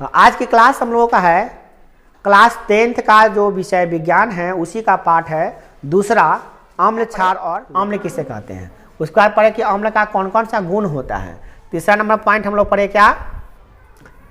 आज की क्लास हम लोगों का है क्लास 10th का जो विषय विज्ञान है उसी का पाठ है दूसरा, अम्ल, क्षार और अम्ल किसे कहते हैं। उसके बाद पढ़े कि अम्ल का कौन कौन सा गुण होता है। तीसरा नंबर पॉइंट हम लोग पढ़े क्या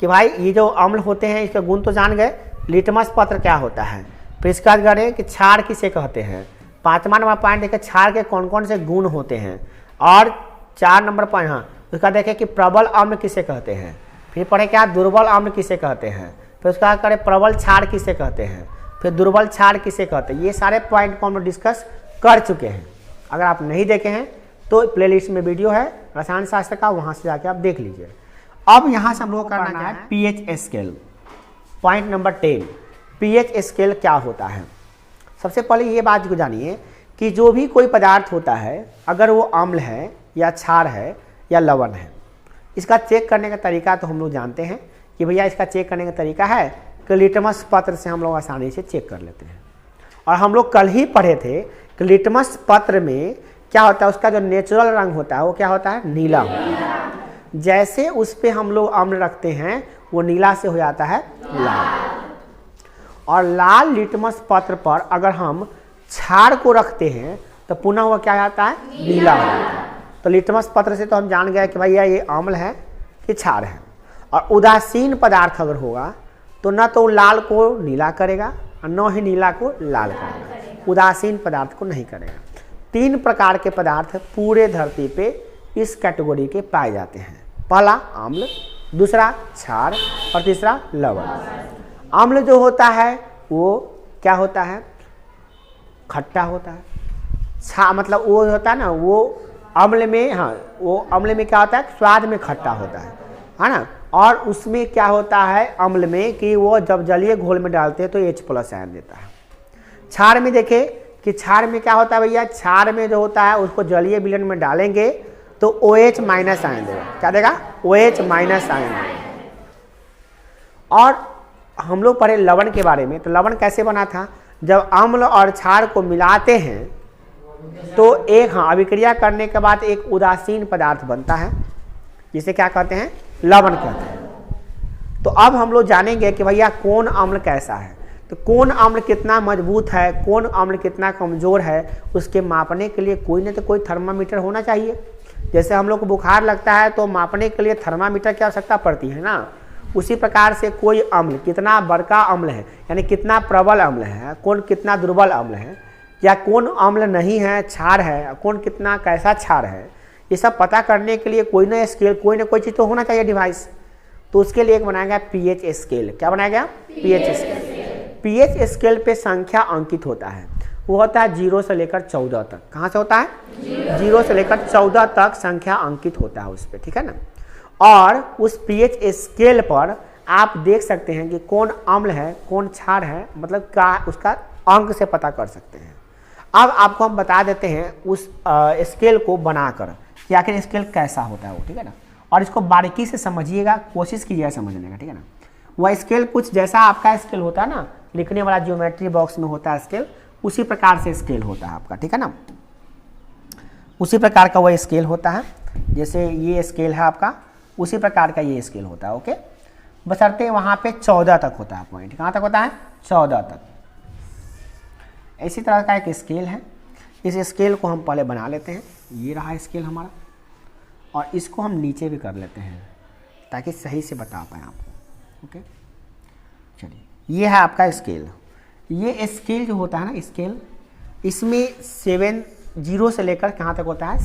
कि भाई ये जो अम्ल होते हैं इसके गुण तो जान गए, लिटमस पत्र क्या होता है। फिर इसके बाद करें कि क्षार किसे कहते हैं। 5वां नंबर पॉइंट देखें क्षार के कौन कौन से गुण होते हैं। और 4 नंबर पॉइंट हाँ उसका देखें कि प्रबल अम्ल किसे कहते हैं। फिर पढ़े क्या दुर्बल अम्ल किसे कहते हैं। फिर उसका करें प्रबल क्षार किसे कहते हैं, फिर दुर्बल क्षार किसे कहते हैं। ये सारे पॉइंट को हम डिस्कस कर चुके हैं। अगर आप नहीं देखे हैं तो प्लेलिस्ट में वीडियो है रसायन शास्त्र का, वहाँ से जाके आप देख लीजिए। अब यहाँ से हम लोग करना है pH scale. Point number 10 pH scale क्या होता है। सबसे पहले ये बात को जानिए कि जो भी कोई पदार्थ होता है अगर वो अम्ल है या क्षार है या लवण है, इसका चेक करने का तरीका तो हम लोग जानते हैं कि भैया इसका चेक करने का तरीका है कि लिटमस पत्र से हम लोग आसानी से चेक कर लेते हैं। और हम लोग कल ही पढ़े थे कि लिटमस पत्र में क्या होता है, उसका जो नेचुरल रंग होता है वो क्या होता है, नीला होता है। जैसे उस पर हम लोग अम्ल रखते हैं वो नीला से हो जाता है लाल। और लाल लिटमस पत्र पर अगर हम क्षार को रखते हैं तो पुनः वो क्या आता है, नीला हो जाता है। तो लिटमस पत्र से तो हम जान गए कि भैया ये अम्ल है कि क्षार है। और उदासीन पदार्थ अगर होगा तो न तो लाल को नीला करेगा और न ही नीला को लाल करेगा, उदासीन पदार्थ को नहीं करेगा। 3 प्रकार के पदार्थ पूरे धरती पे इस कैटेगरी के पाए जाते हैं। पहला अम्ल, दूसरा क्षार और तीसरा लवण। अम्ल जो होता है वो क्या होता है, खट्टा होता है। क्षार मतलब वो होता है ना, वो अम्ल में हाँ वो अम्ल में क्या होता है, स्वाद में खट्टा होता है ना। और उसमें क्या होता है अम्ल में कि वो जब जलीय घोल में डालते हैं तो H+ आयन देता है। क्षार में देखें कि क्षार में क्या होता है भैया, क्षार में जो होता है उसको जलीय विलयन में डालेंगे तो OH- आयन देगा। क्या देगा, OH- आयन देगा। और हम लोग पढ़े लवण के बारे में, तो लवण कैसे बना था, जब अम्ल और क्षार को मिलाते हैं तो एक अभिक्रिया करने के बाद एक उदासीन पदार्थ बनता है जिसे क्या कहते हैं, लवण कहते हैं। तो अब हम लोग जानेंगे कि भैया कौन अम्ल कैसा है, तो कौन अम्ल कितना मजबूत है, कौन अम्ल कितना कमजोर है, उसके मापने के लिए कोई न तो कोई थर्मामीटर होना चाहिए। जैसे हम लोग को बुखार लगता है तो मापने के लिए थर्मामीटर की आवश्यकता पड़ती है ना, उसी प्रकार से कोई अम्ल कितना बड़का अम्ल है, यानी कितना प्रबल अम्ल है, कौन कितना दुर्बल अम्ल है, या कौन अम्ल नहीं है क्षार है, कौन कितना कैसा क्षार है, ये सब पता करने के लिए कोई ना स्केल, कोई ना कोई चीज़ तो होना चाहिए डिवाइस। तो उसके लिए एक बनाया गया पीएच स्केल। क्या बनाया गया, पीएच स्केल। पीएच स्केल पे संख्या अंकित होता है, वो होता है 0 से लेकर 14 तक। कहाँ से होता है, 0 से लेकर 14 तक संख्या अंकित होता है उस पर, ठीक है ना। और उस पीएच स्केल पर आप देख सकते हैं कि कौन अम्ल है कौन क्षार है, मतलब क्या उसका अंक से पता कर सकते हैं। अब आपको हम बता देते हैं उस स्केल को बनाकर कि आखिर स्केल कैसा होता है वो, ठीक है ना। और इसको बारीकी से समझिएगा, कोशिश कीजिएगा समझने का, ठीक है ना। वह स्केल कुछ जैसा आपका स्केल होता है ना, लिखने वाला ज्योमेट्री बॉक्स में होता है स्केल, उसी प्रकार से स्केल होता है आपका, ठीक है ना। उसी प्रकार का वह स्केल होता है, जैसे ये स्केल है आपका, उसी प्रकार का ये स्केल होता है। ओके, बशर्ते वहाँ पे 14 तक होता है पॉइंट। कहाँ तक होता है, 14 तक। इसी तरह का एक स्केल है, इस स्केल को हम पहले बना लेते हैं। ये रहा स्केल हमारा, और इसको हम नीचे भी कर लेते हैं ताकि सही से बता पाएँ आपको। ओके, चलिए ये है आपका स्केल। ये स्केल जो होता है ना स्केल, इसमें 0 से लेकर कहाँ तक होता है,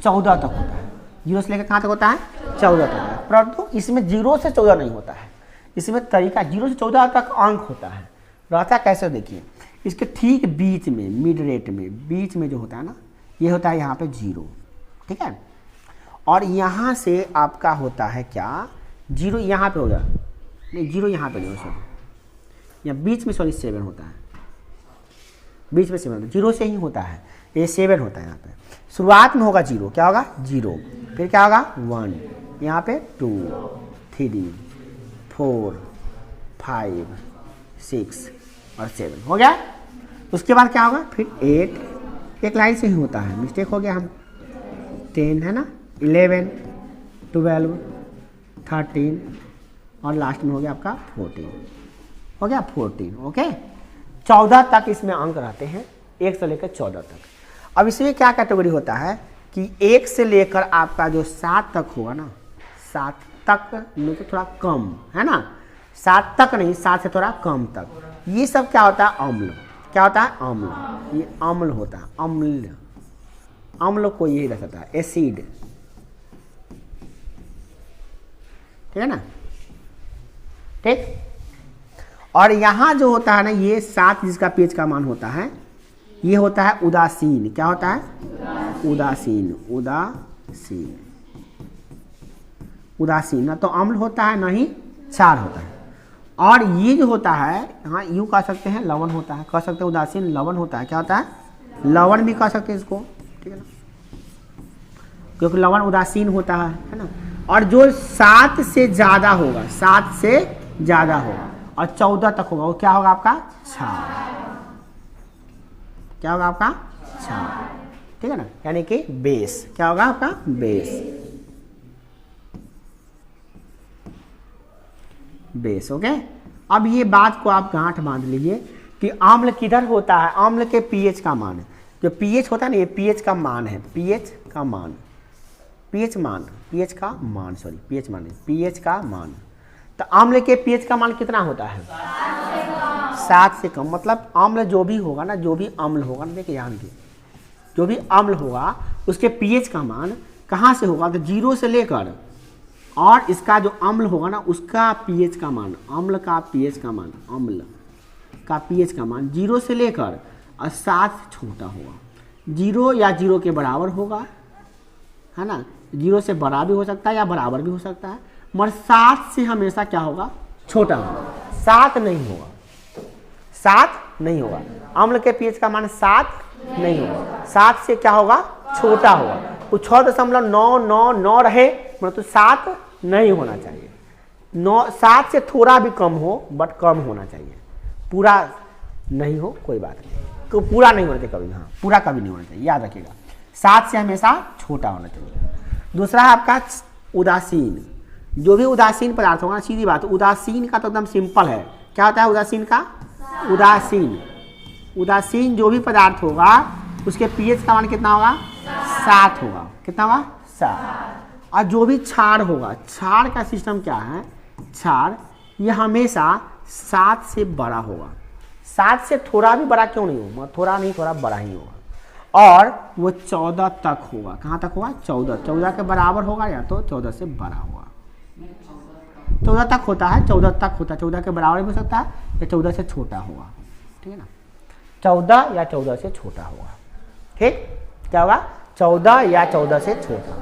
14 तक होता है। 0 से लेकर कहाँ तक होता है, 14 तक होता है। परंतु इसमें 0 से 14 नहीं होता है, इसमें तरीका 0 से 14 तक अंक होता है। रहता कैसे देखिए, इसके ठीक बीच में, मिड रेट में बीच में जो होता है ना, ये होता है यहाँ पे 0, ठीक है। और यहाँ से आपका होता है क्या, 0 यहाँ पे होगा, नहीं 0 यहाँ पे नहीं, सॉरी यहाँ बीच में, सॉरी 7 होता है, बीच में 7, 0 से ही होता है, ये 7 होता है यहाँ पे। शुरुआत में होगा 0, क्या होगा 0, फिर क्या होगा 1, यहाँ पे 2, 3, 4, 5, 6 और 7 हो गया। उसके बाद क्या होगा, फिर 8, एक लाइन से ही होता है, मिस्टेक हो गया हम, 10 है ना, 11, 12, 13, और लास्ट में हो गया आपका 14, हो गया 14। ओके, 14 तक इसमें अंक रहते हैं, 1 से लेकर 14 तक। अब इसमें क्या कैटेगरी होता है कि 1 से लेकर आपका जो 7 तक होगा ना, 7 तक में तो थोड़ा कम है ना, 7 तक नहीं, 7 से थोड़ा कम तक, ये सब क्या होता है? अम्ल। क्या होता है? अम्ल। ये अम्ल होता है, अम्ल। अम्ल को यही रह सकता है, एसिड, ठीक है ना, ठीक। और यहाँ जो होता है ना, ये 7 जिसका पेज का मान होता है, ये होता है उदासीन। क्या होता है? उदासीन। उदासीन, उदासीन ना तो अम्ल होता है ना ही क्षार होता है। और ये जो होता है, हाँ यूँ कह सकते हैं लवण होता है, कह सकते हैं उदासीन लवण होता है। क्या होता है? लवण भी कह सकते हैं इसको, ठीक है ना, क्योंकि लवण उदासीन होता है ना। और जो 7 से ज़्यादा होगा, 7 से ज़्यादा होगा और 14 तक होगा, वो क्या होगा आपका? क्षार। क्या होगा आपका? क्षार, ठीक है ना, यानी कि बेस। क्या होगा आपका? बेस। बेस। ओके, अब ये बात को आप गांठ बांध लीजिए कि अम्ल किधर होता है? अम्ल के पीएच का मान, जो पीएच होता है ना, ये पीएच का मान है, पीएच का मान, पीएच मान, पीएच का मान, सॉरी पीएच मान नहीं, पीएच का मान। तो अम्ल के पीएच का मान कितना होता है? 7 से कम। मतलब अम्ल जो भी होगा ना, जो भी अम्ल होगा ना, देखिए यहाँ जो भी अम्ल होगा उसके पीएच का मान कहाँ से होगा? तो 0 से लेकर, और इसका जो अम्ल होगा ना उसका पीएच का मान, अम्ल का पीएच का मान, अम्ल का पीएच का मान 0 से लेकर और 7 से छोटा होगा। 0 या 0 के बराबर होगा, है ना, 0 से बड़ा भी हो सकता है या बराबर भी हो सकता है, मगर 7 से हमेशा क्या होगा? छोटा होगा। 7 नहीं होगा, 7 नहीं होगा। अम्ल के पीएच का मान 7 नहीं होगा, 7 से क्या होगा? छोटा होगा। वो 6.999 रहे, मतलब तो 7 नहीं होना चाहिए। 7 से थोड़ा भी कम हो, बट कम होना चाहिए। पूरा नहीं हो कोई बात नहीं, तो पूरा नहीं होना चाहिए कभी, हाँ पूरा कभी नहीं होना चाहिए, याद रखिएगा। 7 से हमेशा छोटा होना चाहिए। दूसरा है आपका उदासीन। जो भी उदासीन पदार्थ होगा, सीधी बात, उदासीन का तो एकदम सिंपल है। क्या होता है उदासीन का? उदासीन, उदासीन जो भी पदार्थ होगा उसके पीएच का मान कितना होगा? 7 होगा। कितना होगा? 7। और जो भी क्षार होगा, क्षार का सिस्टम क्या है? क्षार ये हमेशा 7 से बड़ा होगा। 7 से थोड़ा भी बड़ा क्यों नहीं होगा? थोड़ा नहीं, थोड़ा बड़ा ही होगा। और वो 14 तक होगा। कहाँ तक होगा? 14 के बराबर होगा या तो 14 से बड़ा होगा। 14 तक होता है, 14 तक होता है, 14 के बराबर भी हो सकता है या 14 से छोटा होगा, ठीक है ना, 14 या 14 से छोटा होगा। ठीक, क्या होगा? 14 या 14 से छोटा,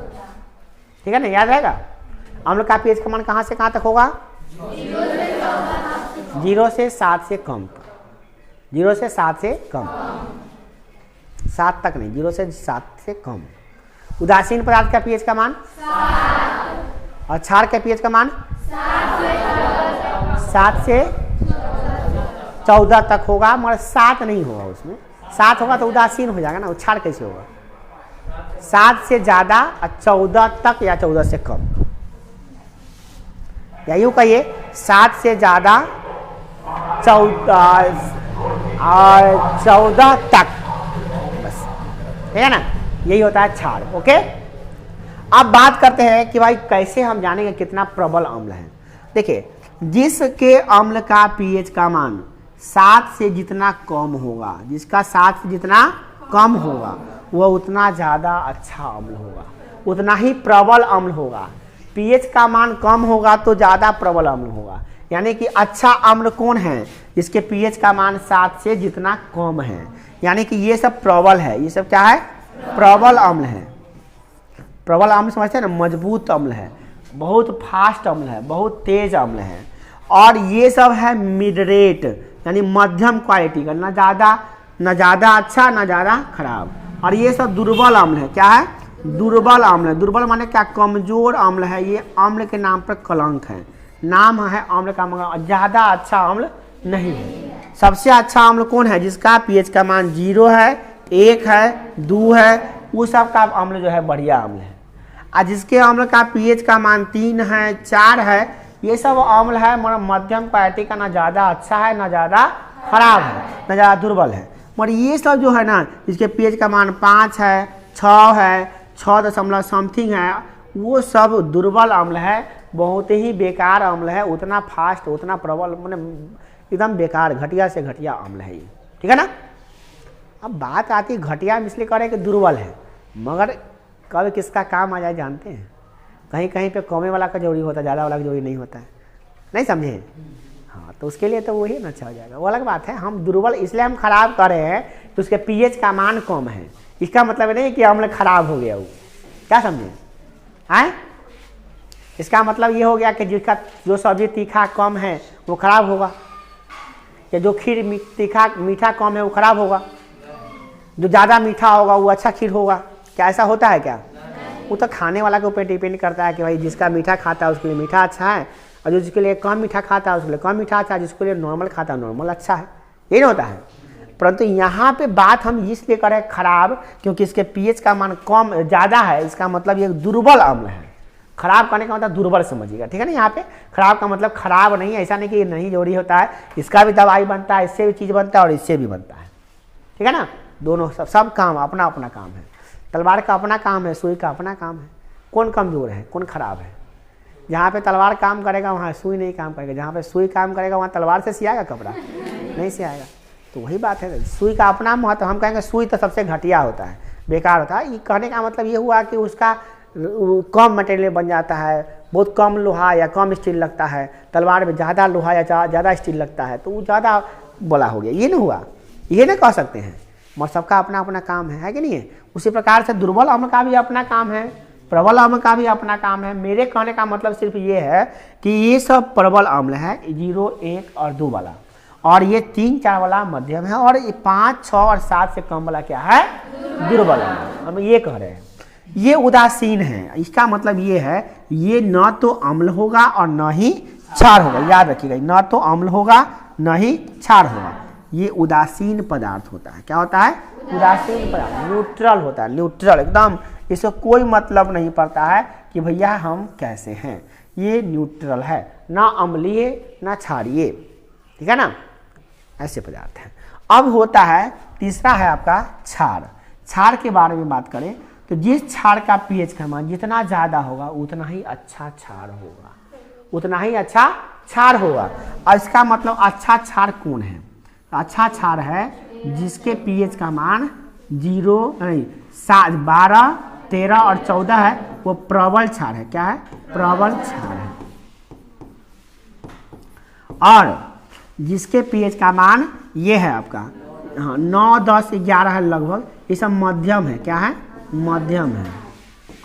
ठीक है ना, याद रहेगा। अम्ल का पीएच का मान कहाँ से कहाँ तक होगा? 0 से 7 से कम तक, 0 से 7 से कम, 7 तक नहीं, 0 से 7 से कम। उदासीन पदार्थ का पीएच का मान 7 और क्षार के पीएच का मान 7 से 14 तक होगा, मगर 7 नहीं होगा उसमें। 7 होगा तो उदासीन हो जाएगा ना, क्षार कैसे होगा? 7 से ज्यादा और 14 तक या 14 से कम, या यूं कहिए 7 से ज्यादा 14 तक, बस, ठीक है ना, यही होता है क्षार। ओके, अब बात करते हैं कि भाई कैसे हम जानेंगे कितना प्रबल अम्ल है। देखिए, जिसके अम्ल का पीएच का मान 7 से जितना कम होगा, जिसका 7 से जितना कम होगा, वह उतना ज़्यादा अच्छा अम्ल होगा, उतना ही प्रबल अम्ल होगा। पीएच का मान कम होगा तो ज़्यादा प्रबल अम्ल होगा। यानी कि अच्छा अम्ल कौन है? जिसके पीएच का मान 7 से जितना कम है, यानी कि ये सब प्रबल है। ये सब क्या है? प्रबल अम्ल है। प्रबल अम्ल समझते हैं ना, मजबूत अम्ल है, बहुत फास्ट अम्ल है, बहुत तेज अम्ल है। और ये सब है मिडरेट, यानी मध्यम क्वालिटी का, ना ज़्यादा अच्छा ना ज़्यादा खराब। और ये सब दुर्बल अम्ल है। क्या है? दुर्बल अम्ल है। दुर्बल माने क्या? कमजोर अम्ल है। ये अम्ल के नाम पर कलंक है, नाम है अम्ल का, मगर ज़्यादा अच्छा अम्ल नहीं है। सबसे अच्छा अम्ल कौन है? जिसका पीएच का मान 0 है, 1 है, 2 है, वो सब का अम्ल जो है बढ़िया अम्ल है। और जिसके अम्ल का पीएच का मान 3 है, 4 है, ये सब अम्ल है मगर मध्यम क्वालिटी का, ना ज़्यादा अच्छा है ना ज़्यादा खराब है ना ज़्यादा दुर्बल है। मगर ये सब जो है ना, इसके pH का मान 5 है, 6 है, 6 दशमलव समथिंग है, वो सब दुर्बल अम्ल है, बहुत ही बेकार अम्ल है, उतना फास्ट उतना प्रबल, मैंने एकदम बेकार घटिया से घटिया अम्ल है ये, ठीक है ना। अब बात आती है घटिया इसलिए करें कि दुर्बल है, मगर कब किसका काम आ जाए जानते हैं, कहीं कहीं पे कमे वाला का जरूरी होता है, ज़्यादा वाला का जरूरी नहीं होता है, नहीं समझे। हाँ, तो उसके लिए तो वही ना अच्छा हो जाएगा, वो अलग बात है। हम दुर्बल इसलिए हम खराब कर रहे हैं तो उसके pH का मान कम है, इसका मतलब नहीं कि अम्ल खराब हो गया वो, क्या समझे आए। इसका मतलब ये हो गया कि जिसका जो सब्जी तीखा कम है वो खराब होगा, या जो खीर मीठा कम है वो खराब होगा, जो ज़्यादा मीठा होगा वो अच्छा खीर होगा। क्या ऐसा होता है क्या? वो तो खाने वाला के ऊपर डिपेंड करता है कि भाई जिसका मीठा खाता है उसके लिए मीठा अच्छा है, और जो जिसके लिए कम मीठा खाता है उसके लिए कम मीठा अच्छा है, जिसके लिए नॉर्मल खाता है नॉर्मल अच्छा है, ये नहीं होता है। परंतु यहाँ पे बात हम इसलिए करें खराब क्योंकि इसके pH का मान कम ज़्यादा है, इसका मतलब ये दुर्बल अम्ल है। खराब करने का मतलब दुर्बल समझिएगा, ठीक है ना। यहाँ पे खराब का मतलब खराब नहीं है, ऐसा नहीं कि ये नहीं जरूरी होता है, इसका भी दवाई बनता है, इससे भी चीज़ बनता है और इससे भी बनता है, ठीक है ना। दोनों सब काम अपना अपना काम है। तलवार का अपना काम है, सुई का अपना काम है। कौन कमज़ोर है, कौन खराब है? जहाँ पे तलवार काम करेगा वहाँ सुई नहीं काम करेगा, जहाँ पे सुई काम करेगा वहाँ तलवार से सियाएगा कपड़ा, नहीं सियाएगा। तो वही बात है, सुई का अपना महत्व। हम कहेंगे सुई तो सबसे घटिया होता है, बेकार होता है। ये कहने का मतलब ये हुआ कि उसका कम मटेरियल बन जाता है, बहुत कम लोहा या कम स्टील लगता है, तलवार में ज़्यादा लोहा या ज़्यादा स्टील लगता है, तो वो ज़्यादा बड़ा हो गया, ये नहीं हुआ, ये नहीं कह सकते हैं। मगर सबका अपना अपना काम है कि नहीं है। उसी प्रकार से दुर्बल अम्ल का भी अपना काम है, प्रबल अम्ल का भी अपना काम है। मेरे कहने का मतलब सिर्फ ये है कि ये सब प्रबल अम्ल है 0, 1 और 2 वाला, और ये 3, 4 वाला मध्यम है, और ये 5, 6 और 7 से कम वाला क्या है? दुर्बल अम्ल। हम ये कह रहे हैं ये उदासीन है। इसका मतलब ये है ये न तो अम्ल होगा और न ही क्षार होगा, याद रखिएगा, न तो अम्ल होगा न ही क्षार होगा। ये उदासीन पदार्थ होता है। क्या होता है? उदासीन पदार्थ, न्यूट्रल होता है, न्यूट्रल एकदम, इससे कोई मतलब नहीं पड़ता है कि भैया हम कैसे हैं, ये न्यूट्रल है, ना अम्लीय ना क्षारीय, ठीक है ना, ऐसे पदार्थ हैं। अब होता है तीसरा है आपका क्षार। क्षार के बारे में बात करें तो जिस क्षार का pH का मान जितना ज़्यादा होगा उतना ही अच्छा क्षार होगा, उतना ही अच्छा क्षार होगा। और इसका मतलब अच्छा क्षार कौन है? अच्छा क्षार है जिसके pH का मान 0, 12, 13 और 14 है, वो प्रबल क्षार है। क्या है? प्रबल क्षार है। और जिसके pH का मान ये है आपका, हाँ, 9, 10, 11 है लगभग, ये सब मध्यम है। क्या है? मध्यम है,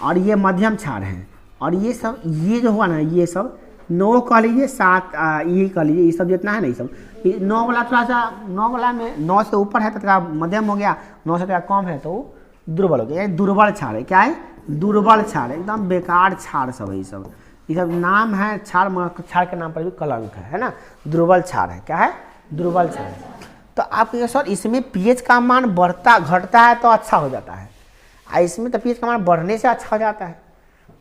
और ये मध्यम क्षार है। और ये सब, ये जो हुआ ना, ये सब 9 कह लीजिए, 7 ये कह लीजिए, ये सब जितना है ना, ये सब 9 वाला थोड़ा सा, 9 वाला में 9 से ऊपर है तो थोड़ा मध्यम हो गया, 9 से थोड़ा कम है तो दुर्बल हो गया। ये दुर्बल क्षार है। क्या है? दुर्बल क्षार, एकदम बेकार क्षार सब है। ये सब नाम है क्षार, क्षार के नाम पर भी कलंक है ना। दुर्बल क्षार है। क्या है? दुर्बल क्षार है। तो आप कहिए सर इसमें pH का मान बढ़ता घटता है तो अच्छा हो जाता है, इसमें तो pH का मान बढ़ने से अच्छा हो जाता है।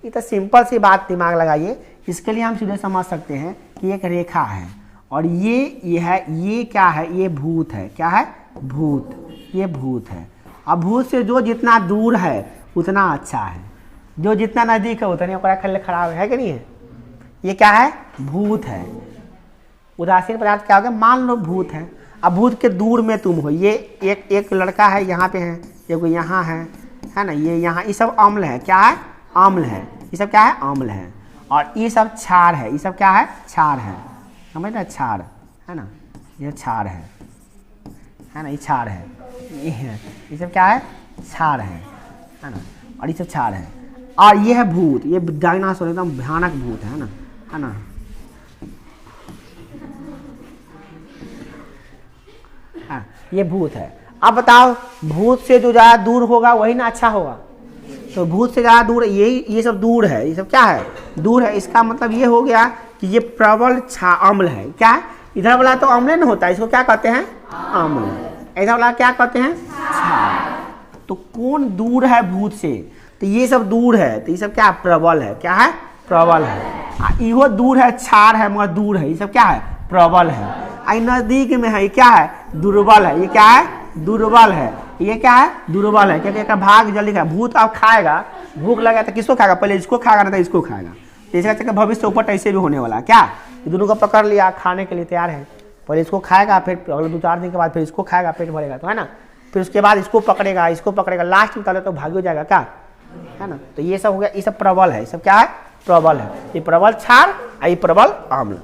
ये तो सिंपल सी बात, दिमाग लगाइए। इसके लिए हम सीधे समझ सकते हैं कि एक रेखा है और ये है, ये क्या है? ये भूत है। क्या है? भूत, ये भूत है। अब भूत से जो जितना दूर है उतना अच्छा है, जो जितना नज़दीक है उतने खराब है कि नहीं है। ये क्या है? भूत है। उदासीन पदार्थ क्या हो गया? मान लो भूत है। अब भूत के दूर में तुम हो, ये एक लड़का है यहाँ पे है, एक यहाँ है ना, ये यहाँ, ये सब अम्ल है। क्या है? अम्ल है। ये सब क्या है? अम्ल है। और ये सब क्षार है। ये सब क्या है? क्षार है। समझ ना, क्षार है ना, ये क्षार है ना, ये क्षार है, ये है, ये सब क्या है? क्षार है ना, और ये सब क्षार है। और ये है भूत, ये डायनासोर, एकदम भयानक भूत है ना, है ना। हाँ, ये भूत है। अब बताओ, भूत से जो ज़्यादा दूर होगा वही ना अच्छा होगा। तो भूत से ज़्यादा दूर, ये सब दूर है, ये सब क्या है? दूर है। इसका मतलब ये हो गया कि ये प्रबल अम्ल है। क्या है? इधर वाला तो अम्ल न होता है, इसको क्या कहते हैं? अम्ल। इधर वाला क्या कहते हैं? क्षार। तो कौन दूर है भूत से? तो ये सब दूर है, तो ये सब क्या? प्रबल है। क्या है? प्रबल है। इहो दूर है, क्षार है मगर दूर है, ये सब क्या है? प्रबल है। आई नजदीक में है, ये क्या है? दुर्बल है। ये क्या है? दुर्बल है। ये क्या है? दुर्बल है, क्योंकि इसका भाग जल्दी खाएगा। भूत आप खाएगा, भूख लगा तो किसको खाएगा? पहले इसको खाएगा ना तो इसको खाएगा। इसका भविष्य ऊपर ऐसे भी होने वाला है। क्या ये दोनों को पकड़ लिया, खाने के लिए तैयार है। पहले इसको खाएगा, फिर अगले 2-4 दिन के बाद फिर इसको खाएगा, पेट भरेगा तो है ना। फिर उसके बाद इसको पकड़ेगा, इसको पकड़ेगा, लास्ट में तो भाग हो जाएगा। क्या है ना। तो ये सब हो गया, ये सब प्रबल है। ये सब क्या है? प्रबल है। ये प्रबल क्षार और ये प्रबल आम्ल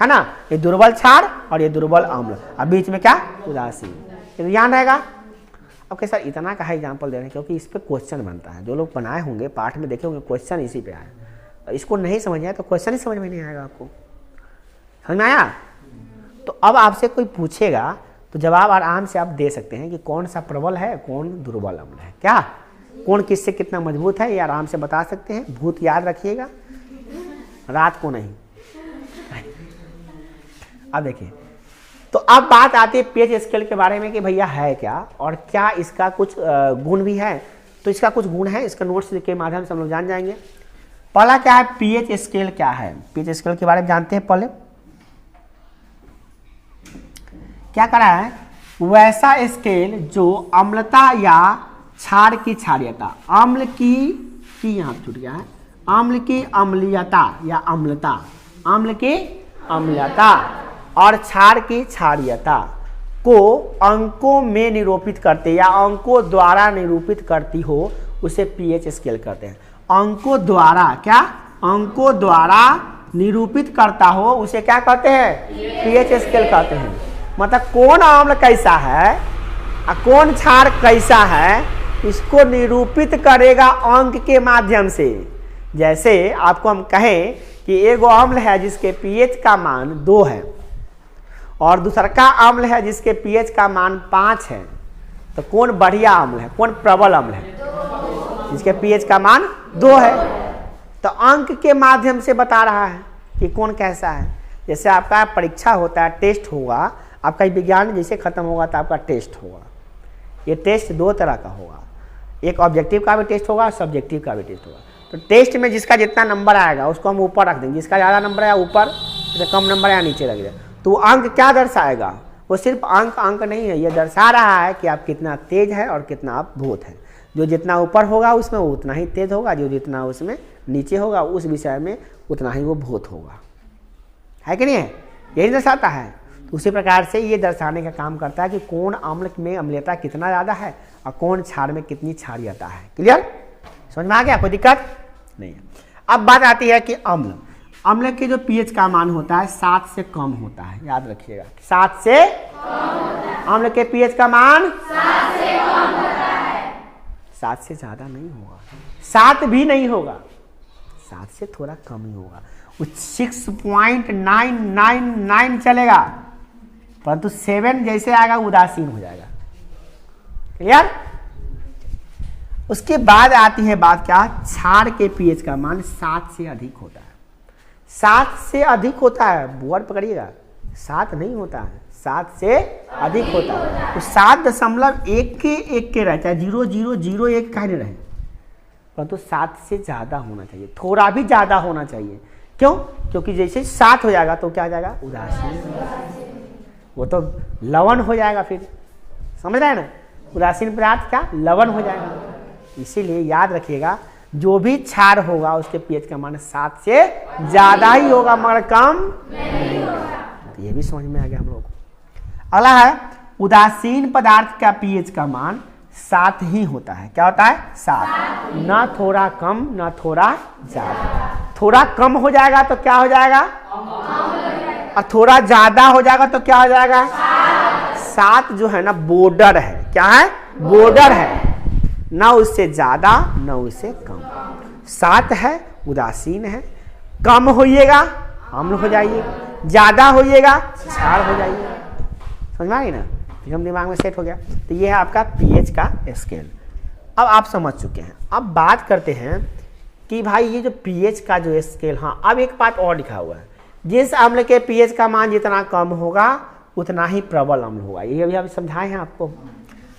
है ना। ये दुर्बल क्षार और ये दुर्बल आम्ल। अब बीच में क्या? उदासीन। ये ध्यान रहेगा। ओके सर, इतना का एग्जाम्पल दे रहे हैं क्योंकि इस पर क्वेश्चन बनता है। जो लोग बनाए होंगे, पाठ में देखे होंगे, क्वेश्चन इसी पे आया। इसको नहीं समझ आया तो क्वेश्चन ही समझ में नहीं आएगा आपको। समझ में आया? तो अब आपसे कोई पूछेगा तो जवाब आराम से आप दे सकते हैं कि कौन सा प्रबल है, कौन दुर्बल अम्ल है, क्या कौन किससे कितना मजबूत है, ये आराम से बता सकते हैं। भूत याद रखिएगा, रात को नहीं। अब देखिए, तो अब बात आती है पीएच स्केल के बारे में कि भैया है क्या और क्या इसका कुछ गुण भी है। तो इसका कुछ गुण है, इसका नोट्स के माध्यम से हम लोग जान जाएंगे। पहला क्या है? पीएच स्केल क्या है? पीएच स्केल के बारे में जानते हैं। पहले क्या करा है? वैसा स्केल जो अम्लता या क्षार की क्षारीयता, अम्ल की यहाँ छूट गया है, अम्ल की अम्लीयता या अम्लता, अम्ल की अम्लीयता और क्षार की क्षारीयता को अंकों में निरूपित करते या अंकों द्वारा निरूपित करती हो, उसे पीएच स्केल कहते हैं। अंकों द्वारा, क्या? अंकों द्वारा निरूपित करता हो उसे क्या कहते हैं? पीएच स्केल कहते हैं। मतलब कौन अम्ल कैसा है और कौन क्षार कैसा है, इसको निरूपित करेगा अंक के माध्यम से। जैसे आपको हम कहें कि एगो अम्ल है जिसके पीएच का मान 2 है और दूसरा का अम्ल है जिसके पीएच का मान 5 है, तो कौन बढ़िया अम्ल है, कौन प्रबल अम्ल है? जिसके पीएच का मान 2 है। तो अंक के माध्यम से बता रहा है कि कौन कैसा है। जैसे आपका परीक्षा होता है, टेस्ट होगा, आपका विज्ञान जैसे खत्म होगा तो आपका टेस्ट होगा। ये टेस्ट 2 तरह का होगा, एक ऑब्जेक्टिव का भी टेस्ट होगा, सब्जेक्टिव का भी टेस्ट होगा। तो टेस्ट में जिसका जितना नंबर आएगा उसको हम ऊपर रख देंगे, जिसका ज़्यादा नंबर आया ऊपर, जिसका कम नंबर आया नीचे रख देंगे। तो अंक क्या दर्शाएगा? वो सिर्फ अंक नहीं है, ये दर्शा रहा है कि आप कितना तेज है और कितना आप भूत है। जो जितना ऊपर होगा उसमें वो उतना ही तेज होगा, जो जितना उसमें नीचे होगा उस विषय में उतना ही वो भूत होगा। है कि नहीं है? यही दर्शाता है। तो उसी प्रकार से ये दर्शाने का काम करता है कि कौन अम्ल में अम्लीयता कितना ज़्यादा है और कौन क्षार में कितनी क्षारीयता है। क्लियर? समझ में आ गया? कोई दिक्कत नहीं है। अब बात आती है कि अम्ल के जो पीएच का मान होता है 7 से कम होता है। याद रखिएगा, 7 से अम्ल के पीएच का मान 7 से कम होता है। 7 से ज्यादा नहीं होगा, 7 भी नहीं होगा, 7 से थोड़ा कम ही होगा। 6.999 चलेगा, परंतु 7 जैसे आएगा उदासीन हो जाएगा। क्लियर? उसके बाद आती है बात क्या? क्षार के पीएच का मान 7 से अधिक होता है। 7 से अधिक होता है, वर्ड पकड़िएगा, 7 नहीं होता है, 7 से अधिक होता है। तो 7.1 के रहे, चाहे 0.001 का नहीं रहे, परंतु 7 से ज्यादा होना चाहिए, थोड़ा भी ज्यादा होना चाहिए। क्यों? क्योंकि जैसे 7 हो जाएगा तो क्या हो जाएगा? उदासीन, वो तो लवण हो जाएगा। फिर समझ रहे हैं ना? उदासीन पदार्थ क्या? लवण हो जाएगा। इसीलिए याद रखिएगा, जो भी क्षार होगा उसके पीएच का मान 7 से ज्यादा ही होगा मगर कम नहीं होगा। तो ये भी समझ में आ गया हम लोग को। अगला है उदासीन पदार्थ का पीएच का मान 7 ही होता है। क्या होता है? 7, ना थोड़ा कम ना थोड़ा ज्यादा। थोड़ा कम हो जाएगा तो क्या हो जाएगा? और थोड़ा ज्यादा हो जाएगा तो क्या हो जाएगा? 7 जो है ना बॉर्डर है। क्या है? बॉर्डर है, ना उससे ज्यादा ना उससे कम। 7 है उदासीन है, कम होइएगा अम्ल हो जाइए, ज्यादा होइएगा क्षार हो जाइए। समझ में आई ना? एकदम दिमाग में सेट हो गया। तो ये है आपका पीएच का स्केल। अब आप समझ चुके हैं। अब बात करते हैं कि भाई ये जो पीएच का जो स्केल, हाँ अब एक बात और लिखा हुआ है, जिस अम्ल के पीएच का मान जितना कम होगा उतना ही प्रबल अम्ल होगा। ये अभी हम समझाए हैं आपको।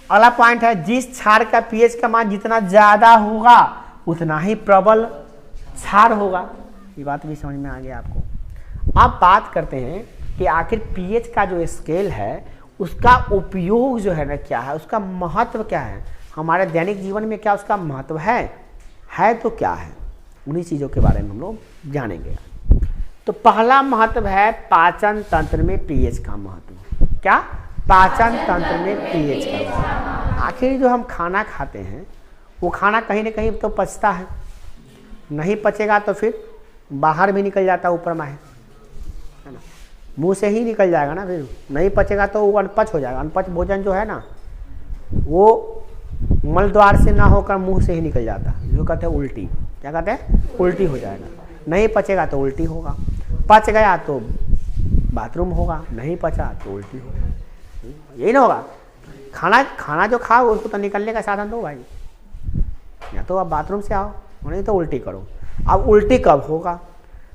अगला पॉइंट है, जिस क्षार का पीएच का मान जितना ज्यादा होगा उतना ही प्रबल क्षार होगा। ये बात भी समझ में आ गया आपको। अब बात करते हैं कि आखिर पीएच का जो स्केल है उसका उपयोग जो है ना क्या है, उसका महत्व क्या है, हमारे दैनिक जीवन में क्या उसका महत्व है तो क्या है, उन्हीं चीज़ों के बारे में हम लोग जानेंगे। तो पहला महत्व है पाचन तंत्र में पीएच का महत्व। क्या? पाचन तंत्र में पीएच का महत्व। आखिर जो हम खाना खाते हैं वो खाना कहीं ना कहीं तो पचता है, नहीं पचेगा तो फिर बाहर भी निकल जाता ऊपर में है ना, मुंह से ही निकल जाएगा ना, फिर नहीं पचेगा तो वो अनपच हो जाएगा। अनपच भोजन जो है ना वो मल द्वार से ना होकर मुंह से ही निकल जाता है, जो कहते हैं उल्टी। क्या कहते हैं? उल्टी हो जाएगा। नहीं पचेगा तो उल्टी होगा, पच गया तो बाथरूम होगा, नहीं पचा तो उल्टी होगा, यही ना होगा। खाना जो खाओ उसको तो निकलने का साधन दो भाई, या तो आप बाथरूम से आओ नहीं तो उल्टी करो। अब उल्टी कब होगा?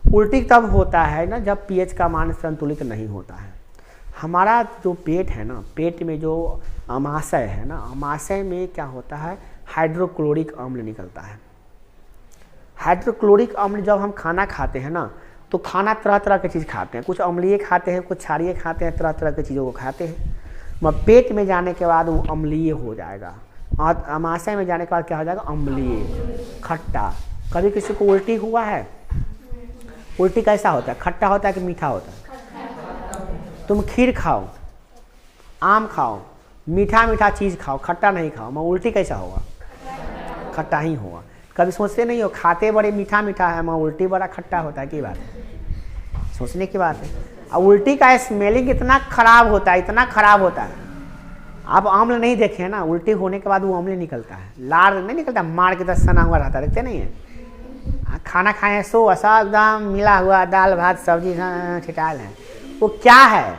उल्टी तब होता है ना जब पीएच का मान संतुलित नहीं होता है। हमारा जो पेट है ना, पेट में जो अमाशय है ना, अमाशय में क्या होता है, हाइड्रोक्लोरिक अम्ल निकलता है। हाइड्रोक्लोरिक अम्ल जब हम खाना खाते हैं ना तो खाना तरह तरह की चीज़ खाते हैं, कुछ अम्लीय खाते हैं, कुछ क्षारीय खाते हैं, तरह तरह की चीज़ों को खाते हैं। मगर पेट में जाने के बाद वो अम्लीय हो जाएगा और अमाशय में जाने के बाद क्या हो जाएगा, अम्लीय, खट्टा। कभी किसी को उल्टी हुआ है? उल्टी कैसा होता है, खट्टा होता है कि मीठा होता है? तुम खीर खाओ, आम खाओ, मीठा मीठा चीज़ खाओ, खट्टा नहीं खाओ, मगर उल्टी कैसा होगा, खट्टा ही होगा। कभी सोचते नहीं हो खाते बड़े मीठा मीठा है मगर उल्टी बड़ा खट्टा होता है, की बात है, सोचने की बात है। अब उल्टी का स्मेलिंग इतना खराब होता है, इतना खराब होता है। आप अम्ल नहीं देखे ना, उल्टी होने के बाद वो अम्ल निकलता है, लार नहीं निकलता, मार के 10 सना हुआ रहता है, देखते नहीं है। खाना खाए सो ऐसा एकदम मिला हुआ दाल भात सब्जी छिटाल है, वो क्या है,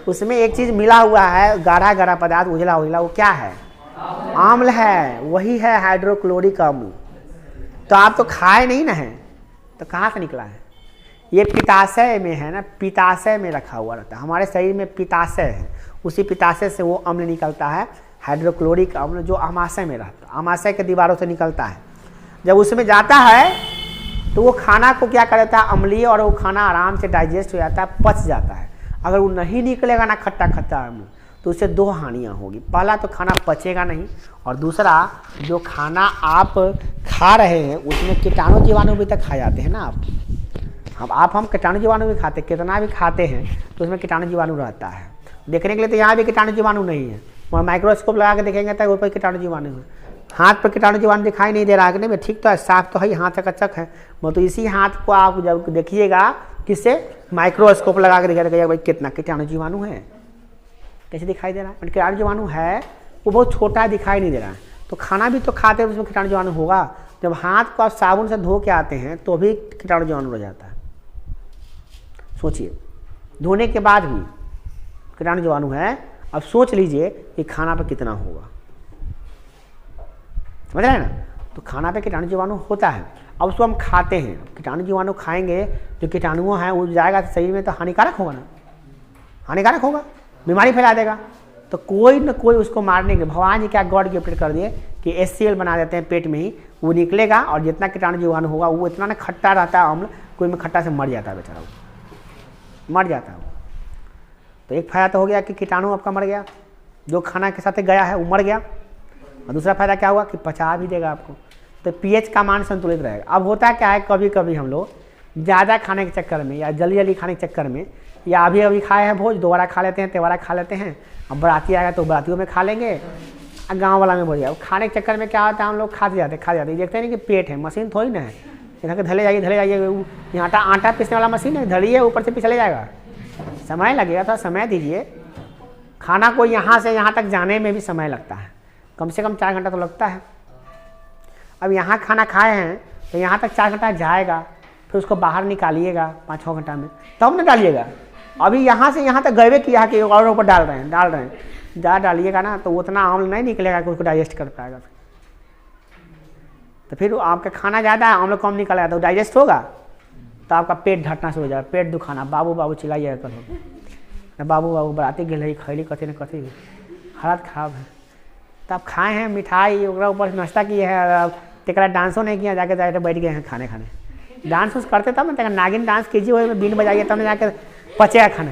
उसमें एक चीज़ मिला हुआ है, गाढ़ा गाढ़ा पदार्थ, उजला उजला, वो क्या है, अम्ल है, वही है हाइड्रोक्लोरिक अम्ल। तो आप तो खाए नहीं ना है, तो कहाँ से निकला है? ये पित्ताशय में है ना, पित्ताशय में रखा हुआ रहता है। हमारे शरीर में पित्ताशय है, उसी पित्ताशय से वो अम्ल निकलता है, हाइड्रोक्लोरिक अम्ल, जो अमाशय में रहता है, अमाशय के दीवारों से निकलता है। जब उसमें जाता है तो वो खाना को क्या कर देता है, अम्लीय, और वो खाना आराम से डाइजेस्ट हो जाता है, पच जाता है। अगर वो नहीं निकलेगा ना खट्टा खट्टा अम्ल, तो उससे दो हानियाँ होगी। पहला तो खाना पचेगा नहीं, और दूसरा जो खाना आप खा रहे हैं उसमें कीटाणु जीवाणु भी तक खा जाते हैं ना आप। हम कीटाणु जीवाणु भी खाते, कितना भी खाते हैं तो उसमें कीटाणु जीवाणु रहता है। देखने के लिए तो यहाँ भी कीटाणु जीवाणु नहीं है, वहाँ माइक्रोस्कोप लगा के देखेंगे तो ऊपर कीटाणु जीवाणु है। हाथ पर कीटाणु जीवाणु दिखाई नहीं दे रहा है कि नहीं, ठीक तो है, साफ तो है, हाथ तक अच्छा है, वो तो इसी हाथ को आप जब देखिएगा किससे, माइक्रोस्कोप लगा के देखिएगा भाई कितना कीटाणु जीवाणु है, कैसे दिखाई दे रहा है। कीटाणु जीवाणु है वो बहुत छोटा दिखाई नहीं दे रहा है। तो खाना भी तो खाते हैं उसमें कीटाणु जीवाणु होगा। जब हाथ को आप साबुन से धो के आते हैं तो भी कीटाणु जीवाणु रह जाता है। सोचिए, धोने के बाद भी कीटाणु जीवाणु है। अब सोच लीजिए कि खाना पर कितना होगा, समझ रहे हैं ना। तो खाना पे कीटाणु जीवाणु होता है, अब उसको हम खाते हैं, कीटाणु जीवाणु खाएंगे, जो कीटाणु हैं वो जाएगा तो शरीर में तो हानिकारक होगा ना, हानिकारक होगा, बीमारी फैला देगा। तो कोई न कोई उसको मारने के भगवान जी क्या गॉड गिफ्टेड कर दिए कि HCl बना देते हैं पेट में ही, वो निकलेगा और जितना कीटाणु जीवाणु होगा वो इतना ना खट्टा रहता है अम्ल, कोई में खट्टा से मर जाता है बेचारा, मर जाता है। तो एक फायदा तो हो गया कि कीटाणु आपका मर गया, जो खाना के साथ गया है वो मर गया, और दूसरा फायदा क्या हुआ कि पचा भी देगा आपको। तो पीएच का मान संतुलित रहेगा। अब होता क्या है, कभी कभी हम लोग ज़्यादा खाने के चक्कर में या जल्दी जल्दी खाने के चक्कर में, या अभी अभी खाए हैं भोज, दोबारा खा लेते हैं, त्योहारा खा लेते हैं, अब बराती आएगा तो बरातियों में खा लेंगे, गाँव वाला में भोज जाए। खाने के चक्कर में क्या होता है, हम लोग खाते जाते देखते हैं कि पेट है, मशीन थोड़ी ना है, यहाँ के धले जाइए, यहाँ आटा पीसने वाला मशीन है, धड़िए ऊपर से पिछले जाएगा, समय लगेगा, थोड़ा समय दीजिए। खाना को यहाँ से यहाँ तक जाने में भी समय लगता है, कम से कम 4 घंटा तो लगता है। अब यहाँ खाना खाए हैं तो यहाँ तक 4 घंटा जाएगा, फिर उसको बाहर निकालिएगा 5-6 घंटा में, तब न डालिएगा। अभी यहाँ से यहाँ तक गए किया कि और ऊपर डाल रहे हैं ज़्यादा डालिएगा ना तो उतना अम्ल नहीं निकलेगा कि उसको डाइजेस्ट कर पाएगा। तो फिर आपका खाना ज़्यादा है, अम्ल कम निकलेगा तो डाइजेस्ट होगा, तो आपका पेट ढटना शुरू हो जाएगा, पेट दुखाना, बाबू बाबू चिल्लाइएगा कल, बाबू बाबू बराती गिल खैली कथी न कथी, हालत खराब है। तो आप खाए हैं मिठाई, ऊपर नाश्ता किए हैं, तेरा डांसो नहीं किया, जाके बैठ गए हैं खाने। डांस उस करते तब ना, नागिन डांस कीजिए, वही में बीन बजाइए तब ना जाकर पचेगा खाना।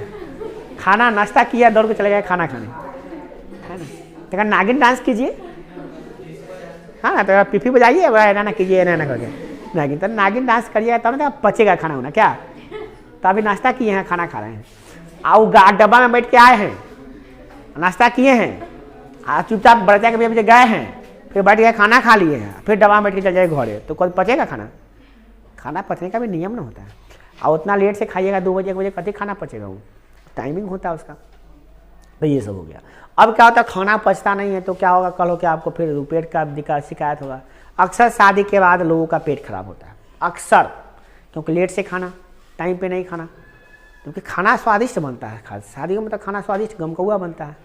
खाना नाश्ता किया दौड़ के चले गए खाना खाने, है ना। तो नागिन डांस कीजिए, हाँ ना, तो पिपी बजाइए, ना कीजिए ना करके नागिन, तो नागिन डांस करिए तब ना पचेगा खाना होना क्या। तो अभी नाश्ता किए हैं, खाना खा रहे हैं, आओ डब्बा में बैठ के आए हैं, नाश्ता किए हैं, चुपचाप बच्चा के भी गए हैं, फिर बैठ के खाना खा लिए हैं, फिर डब्बा में बैठ के चल जाए घरे, तो कोई पचेगा खाना। खाना पचने का भी नियम ना होता है, और उतना लेट से खाइएगा 2 बजे 1 बजे कभी खाना पचेगा, वो टाइमिंग होता है उसका। तो ये सब हो गया। अब क्या होता है, खाना पचता नहीं है तो क्या होगा, कल हो के आपको फिर पेट का शिकायत होगा। अक्सर शादी के बाद लोगों का पेट खराब होता है, अक्सर, क्योंकि लेट से खाना, टाइम पे नहीं खाना, क्योंकि खाना स्वादिष्ट बनता है, शादी का मतलब खाना स्वादिष्ट गमकौआ बनता है,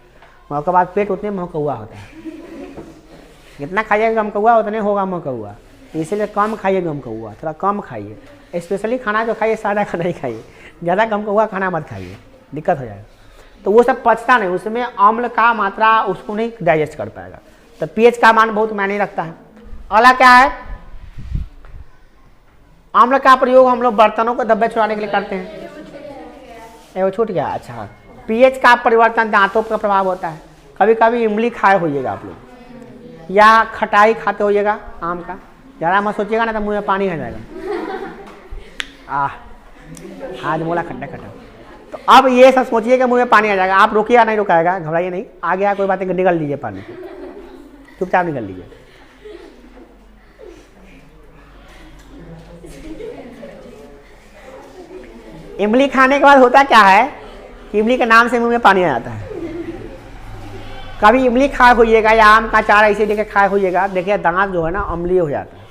उसके बाद पेट उतने महकौआ होता है। जितना खाइएगा गमकौआ उतने होगा महकौआ, इसलिए कम खाइए गमकौआ, थोड़ा कम खाइए। स्पेशली खाना जो खाइए सादा खाना ही खाइए, ज़्यादा गमकौआ खाना मत खाइए, दिक्कत हो जाएगा। तो वो सब पचता नहीं, उसमें अम्ल का मात्रा उसको नहीं डाइजेस्ट कर पाएगा। तो पीएच का मान बहुत मायने रखता है। अगला क्या है, अम्ल का प्रयोग हम लोग बर्तनों को धब्बे छुड़ाने के लिए करते हैं। वो छूट गया, अच्छा। पीएच का परिवर्तन दांतों पर प्रभाव होता है। कभी कभी इमली खाए होइएगा आप लोग, या खटाई खाते होइएगा आम का, ज़्यादा मत सोचिएगा ना तो मुँह में पानी आ जाएगा। आज मोला खट्टा खट्टा। तो अब ये सब सोचिए कि मुँह में पानी आ जाएगा, आप रोकिएगा नहीं, रुकाएगा, घबराइए नहीं, आ गया कोई बात नहीं, निकल लीजिए पानी, चुपचाप निकल लीजिए। इमली खाने के बाद होता क्या है कि इमली के नाम से मुंह में पानी आ जाता है। कभी इमली खाए होइएगा या आम का चारा इसे लेके खाए होइएगा, देखिए दांत जो है ना अम्लीय हो जाता है।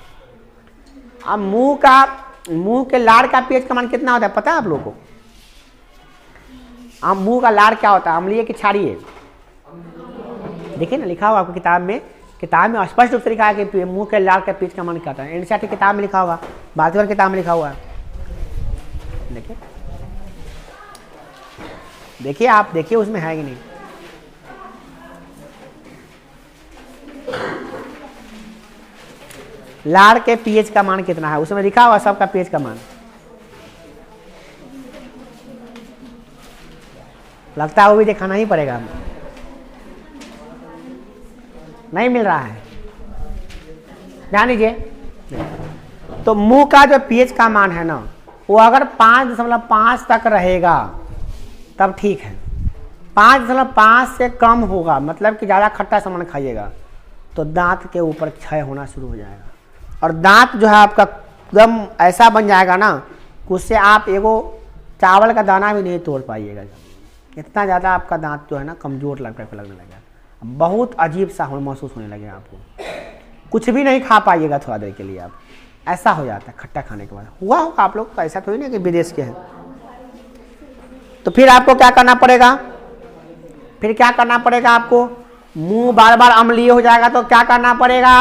अब मुंह के लार का पीएच का मान कितना होता है पता है आप लोगों को? अब मुंह का लार क्या होता है, अम्लीय की क्षारीय? देखिए ना लिखा होगा आपको किताब में स्पष्ट रूप से लिखा है कि मुंह के लार का पीएच का मान क्या होता है। एनसीईआरटी किताब में लिखा होगा, भारतीय किताब में लिखा हुआ है। देखिए आप देखिए उसमें है कि नहीं। लार के पीएच का मान कितना है उसमें लिखा हुआ, सबका पीएच का मान। लगता है वो भी दिखाना ही पड़ेगा हमें, नहीं मिल रहा है, ध्यान दीजिए। तो मुंह का जो पीएच का मान है ना, वो अगर 5.5 तक रहेगा तब ठीक है। 5.5 से कम होगा, मतलब कि ज़्यादा खट्टा सामान खाइएगा तो दांत के ऊपर क्षय होना शुरू हो जाएगा, और दांत जो है आपका एकदम ऐसा बन जाएगा ना, उससे आप एगो चावल का दाना भी नहीं तोड़ पाइएगा। इतना ज़्यादा आपका दांत जो है ना कमज़ोर लगने लगेगा, बहुत अजीब सा महसूस होने लगेगा आपको, कुछ भी नहीं खा पाइएगा थोड़ा देर के लिए आप, ऐसा हो जाता है खट्टा खाने के बाद। हुआ होगा आप लोग, तो ऐसा थोड़ी ना कि विदेश के हैं। तो फिर आपको क्या करना पड़ेगा, आपको मुंह बार बार अम्लीय हो जाएगा तो क्या करना पड़ेगा,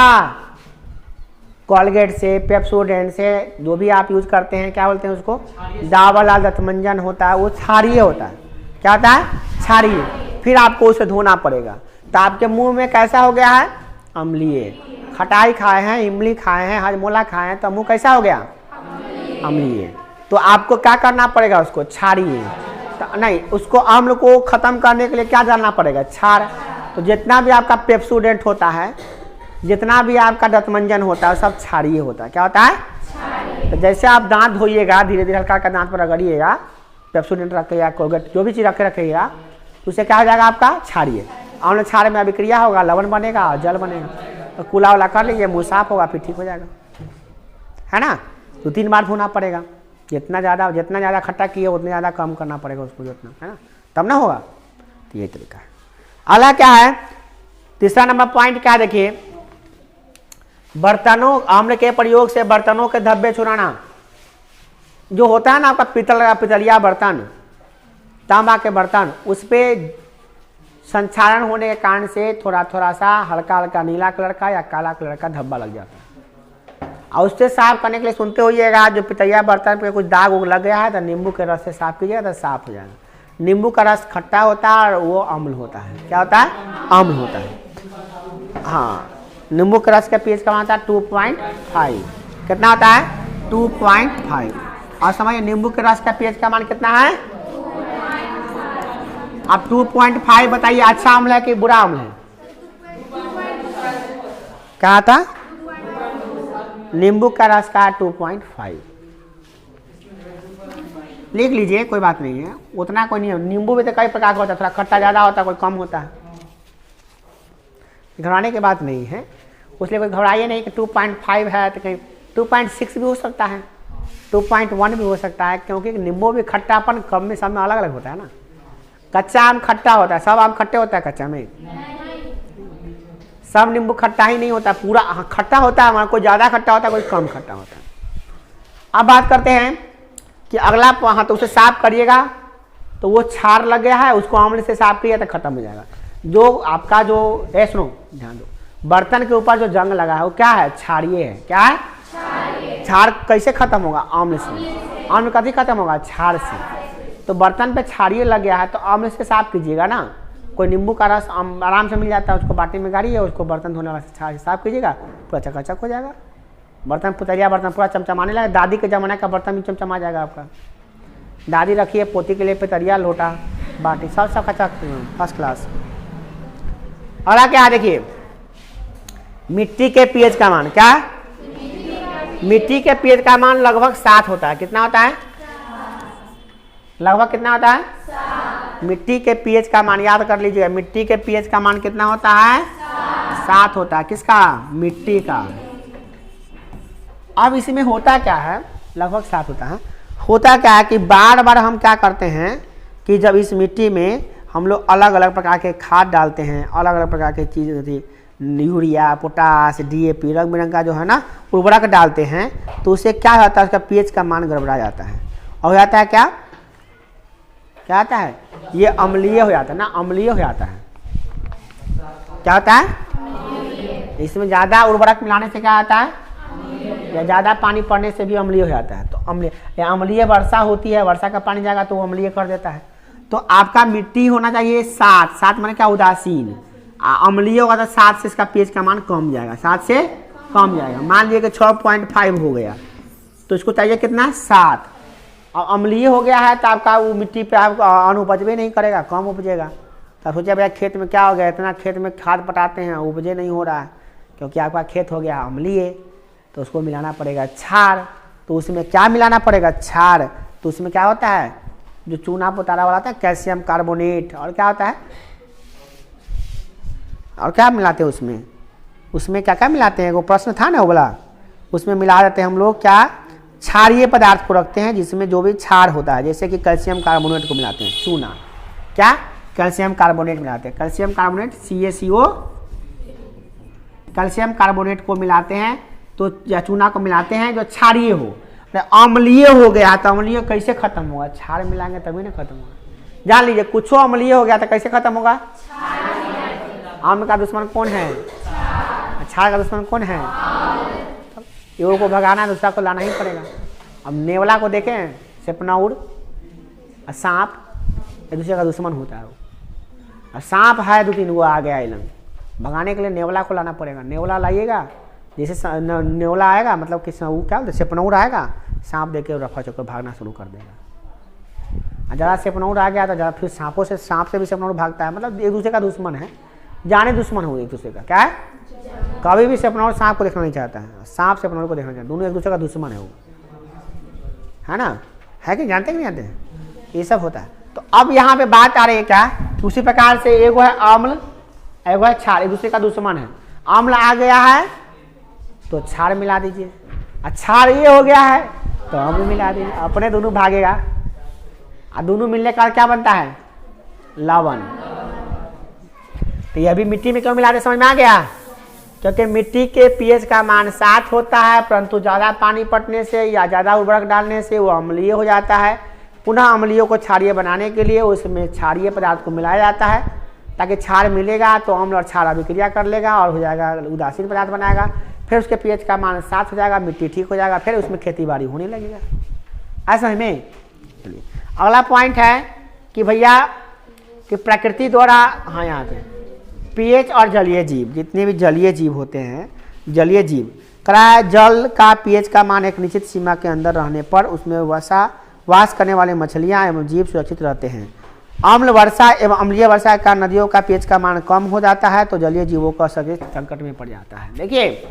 कोलगेट से, पेप्सोडेंट से, जो भी आप यूज करते हैं, क्या बोलते हैं उसको, डाबर लाल दंतमंजन होता है, वो क्षारीय होता है। क्या होता है, क्षारीय। फिर आपको उसे धोना पड़ेगा। तो आपके मुंह में कैसा हो गया है, अम्लीय। खटाई खाए हैं, इमली खाए हैं, हजमोला खाए हैं, तो मुंह कैसा हो गया, अम्लीय। तो आपको क्या करना पड़ेगा, उसको क्षारीय नहीं, उसको अम्ल को खत्म करने के लिए क्या डालना पड़ेगा, क्षार। तो जितना भी आपका पेप्सोडेंट होता है, जितना भी आपका दंतमंजन होता है, सब क्षारीय होता है। क्या होता है, तो जैसे आप दांत धोइएगा, धीरे धीरे हल्का हल्का दांत पर रगड़िएगा, पेप्सोडेंट रखिएगा, कोलगेट जो भी चीज़ रखिएगा, तो उससे क्या हो जाएगा आपका क्षारीय। अम्ल क्षार में अभिक्रिया होगा, लवण बनेगा, जल बनेगा, तो कुला उला कर लीजिए, मुँह साफ होगा, फिर ठीक हो जाएगा, है ना। 2-3 बार धोना पड़ेगा, जितना ज़्यादा खट्टा किए उतना ज़्यादा कम करना पड़ेगा उसको, जितना है ना, तब ना होगा। तो ये तरीका है। अगला क्या है, तीसरा नंबर पॉइंट क्या है, देखिए बर्तनों, अम्ल के प्रयोग से बर्तनों के धब्बे छुड़ाना। जो होता है ना आपका पितलिया बर्तन, तांबा के बर्तन, उस पर संक्षारण होने के कारण से थोड़ा सा हल्का नीला कलर का या काला कलर का धब्बा लग जाता है। और उससे साफ करने के लिए सुनते होइएगा, जो पितलिया बर्तन पे कुछ दाग उग लग गया है तो नींबू के रस से साफ कीजिएगा तो साफ हो जाएगा। नींबू का रस खट्टा होता है और वो अम्ल होता है। क्या होता है, अम्ल होता है। हाँ, नींबू के रस का पीएच का होता है 2.5। कितना होता है, 2.5। और समझिए नींबू के रस का पीएच का मान कितना है? अब 2.5 बताइए अच्छा अम्ल है कि बुरा अम्ल है? क्या था? नींबू का रस का 2.5 लिख लीजिए, कोई बात नहीं है, उतना कोई नहीं है। नींबू भी तो कई प्रकार का होता है, थोड़ा खट्टा ज़्यादा होता है, कोई कम होता है, घबराने की बात नहीं है। उसलिए कोई घबराइए नहीं कि 2.5 है तो कहीं 2.6 भी हो सकता है, 2.1 भी हो सकता है, क्योंकि नींबू भी खट्टापन कम में सब में अलग अलग होता है ना। कच्चा आम खट्टा होता है, सब आम खट्टे होता है कच्चा में? सब नींबू खट्टा ही नहीं होता, पूरा खट्टा होता है, कोई ज़्यादा खट्टा होता है, कोई कम खट्टा होता है। अब बात करते हैं कि अगला, हाँ तो उसे साफ करिएगा तो वो छार लग गया है, उसको आंवले से साफ किया तो खत्म हो जाएगा। जो आपका जो सुनो ध्यान दो, बर्तन के ऊपर जो जंग लगा है वो क्या है? क्षारीय है। क्या है? क्षार कैसे खत्म होगा? आंवले से। आंवले कभी खत्म होगा? क्षार से। तो बर्तन पे क्षारीय लग गया है तो आंवले से साफ कीजिएगा ना। कोई नींबू का रस आराम से मिल जाता है, उसको बाटी में गाड़िए, उसको बर्तन धोने वाला छार से साफ कीजिएगा, पूरा चकाचक हो जाएगा। बर्तन पुतरिया बर्तन पूरा चमचमाने लगे, दादी के ज़माने का बर्तन भी चमचमा जाएगा आपका। दादी रखिए पोती के लिए पितरिया, लोटा, बाटी, सब चकाचक फर्स्ट क्लास। और क्या देखिए, मिट्टी के पीएच का मान क्या? मिट्टी के पीएच का मान लगभग 7 होता है। कितना होता है? लगभग कितना होता है? मिट्टी के पीएच का मान याद कर लीजिएगा, मिट्टी के पीएच का मान कितना होता है? 7 होता है। किसका? मिट्टी का। अब इसमें होता क्या है? लगभग 7 होता है। होता क्या है कि बार बार हम क्या करते हैं कि जब इस मिट्टी में हम लोग अलग अलग प्रकार के खाद डालते हैं, अलग अलग प्रकार की चीज़ होती, यूरिया, पोटास, डीएपी, रंग बिरंग का जो है ना उर्वरक डालते हैं, तो उससे क्या होता है? उसका पीएच का मान गड़बड़ा जाता है और हो जाता है क्या? क्या आता है? ये अम्लीय हो जाता है ना, अम्लीय हो जाता है। क्या होता है? इसमें ज़्यादा उर्वरक मिलाने से क्या आता है? या ज़्यादा पानी पड़ने से भी अम्लीय हो जाता है। तो अम्लीय वर्षा होती है, वर्षा का पानी जाएगा तो वो अम्लीय कर देता है। तो आपका मिट्टी होना चाहिए 7 माने क्या? उदासीन। अम्लीय होगा तो 7 से इसका पीएच का मान कम जाएगा, 7 से कम जाएगा। मान लीजिए कि 6.5 हो गया तो इसको चाहिए कितना? 7। और अम्लीय हो गया है तो आपका वो मिट्टी पे आपको अन्न उपज भी नहीं करेगा, कम उपजेगा। तो सोचिए भैया खेत में क्या हो गया, इतना खेत में खाद पटाते हैं, उपजे नहीं हो रहा है क्योंकि आपका खेत हो गया अम्लीय। तो उसको मिलाना पड़ेगा क्षार। तो उसमें क्या मिलाना पड़ेगा? क्षार। तो उसमें क्या होता है? जो चूना पोतारा वाला था, कैल्शियम कार्बोनेट, और क्या होता है? और क्या मिलाते हैं उसमें? उसमें क्या क्या मिलाते हैं? वो प्रश्न था ना वो बोला, उसमें मिला देते हैं हम लोग क्या? क्षारीय पदार्थ को रखते हैं जिसमें जो भी क्षार होता है, जैसे कि कैल्शियम कार्बोनेट को मिलाते हैं, चूना। क्या? कैल्शियम कार्बोनेट मिलाते हैं, calcium carbonate CaCO, calcium carbonate को मिलाते हैं तो या चूना को मिलाते हैं जो क्षारीय हो। अम्लीय हो गया तो अम्लीय कैसे खत्म होगा? क्षार मिलाएंगे तभी ना खत्म होगा। जान लीजिए कुछ अम्लीय हो गया तो कैसे खत्म होगा? आम का दुश्मन कौन है? क्षार का दुश्मन कौन है? एगो को भगाना है, दूसरा को लाना ही पड़ेगा। अब नेवला को देखें, सेपनाउर और सांप एक दूसरे का दुश्मन होता है। और सांप है 2-3 वो आ गया इलन, भगाने के लिए नेवला को लाना पड़ेगा। नेवला लाइएगा, जैसे नेवला आएगा मतलब कि वो क्या बोलते, सेपनाउर आएगा, सांप देके रफा चक्कर भागना शुरू कर देगा। ज़्यादा सेपनाउर आ गया तो ज़्यादा फिर सांपों से, सांप से भी सेपनाउर भागता है, मतलब एक दूसरे का दुश्मन है, जाने दुश्मन हो एक दूसरे का। क्या है? कभी भी सेपनाउर सांप को देखना नहीं चाहता है, सांप सेपनाउर को देखना चाहता है, दोनों एक दूसरे का दुश्मन है वो, है ना? है कि जानते कि नहीं जानते? ये सब होता है। तो अब यहाँ पे बात आ रही है क्या? उसी प्रकार से एगो है अम्ल, एगो है क्षार, एक दूसरे का दुश्मन है। अम्ल आ गया है तो क्षार मिला दीजिए, क्षार ये हो गया है तो अम्ल मिला दीजिए, अपने दोनों भागेगा। और दोनों मिलने का क्या बनता है? लवण। तो ये अभी मिट्टी में क्यों मिला दे, समझ में आ गया? क्योंकि मिट्टी के पीएच का मान 7 होता है, परंतु ज़्यादा पानी पटने से या ज़्यादा उर्वरक डालने से वो अम्लीय हो जाता है। पुनः अम्लीय को क्षारीय बनाने के लिए उसमें क्षारीय पदार्थ को मिलाया जाता है, ताकि क्षार मिलेगा तो अम्ल और क्षार अभिक्रिया कर लेगा और हो जाएगा उदासीन पदार्थ बनाएगा। फिर उसके पीएच का मान 7 हो जाएगा, मिट्टी ठीक हो जाएगा, फिर उसमें खेती बाड़ी होने लगेगा। ऐसा में चलिए अगला पॉइंट है कि भैया कि प्रकृति द्वारा, हाँ यहाँ पे पीएच और जलीय जीव, जितने भी जलीय जीव होते हैं, जलीय जीव कराया जल का पीएच का मान एक निश्चित सीमा के अंदर रहने पर उसमें वास करने वाले मछलियां एवं जीव सुरक्षित रहते हैं। अम्ल वर्षा एवं अम्लीय वर्षा का नदियों का पीएच का मान कम हो जाता है तो जलीय जीवों का संकट में पड़ जाता है। देखिए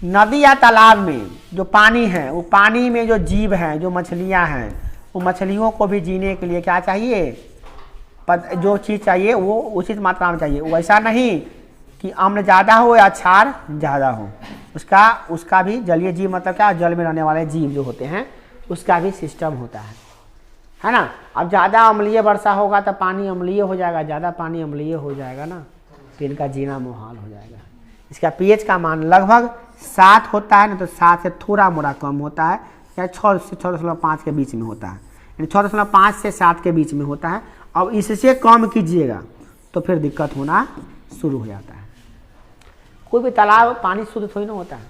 नदी या तालाब में जो पानी है, वो पानी में जो जीव हैं, जो मछलियां हैं, वो मछलियों को भी जीने के लिए क्या चाहिए, जो चीज़ चाहिए वो उचित मात्रा में चाहिए। वैसा नहीं कि अम्ल ज़्यादा हो या क्षार ज़्यादा हो, उसका भी जलीय जीव मतलब क्या, जल में रहने वाले जीव जो होते हैं उसका भी सिस्टम होता है ना। अब ज़्यादा अम्लीय वर्षा होगा तो पानी अम्लीय हो जाएगा, ज़्यादा पानी अम्लीय हो जाएगा ना तो इनका जीना मुहाल हो जाएगा। इसका पीएच का मान लगभग 7 होता है ना, तो 7 से थोड़ा मोड़ा कम होता है या 6 से 6.5 के बीच में होता है, यानी 6.5 से 7 के बीच में होता है। अब इससे कम कीजिएगा तो फिर दिक्कत होना शुरू हो जाता है। कोई भी तालाब पानी शुद्ध थोड़ी ना होता है।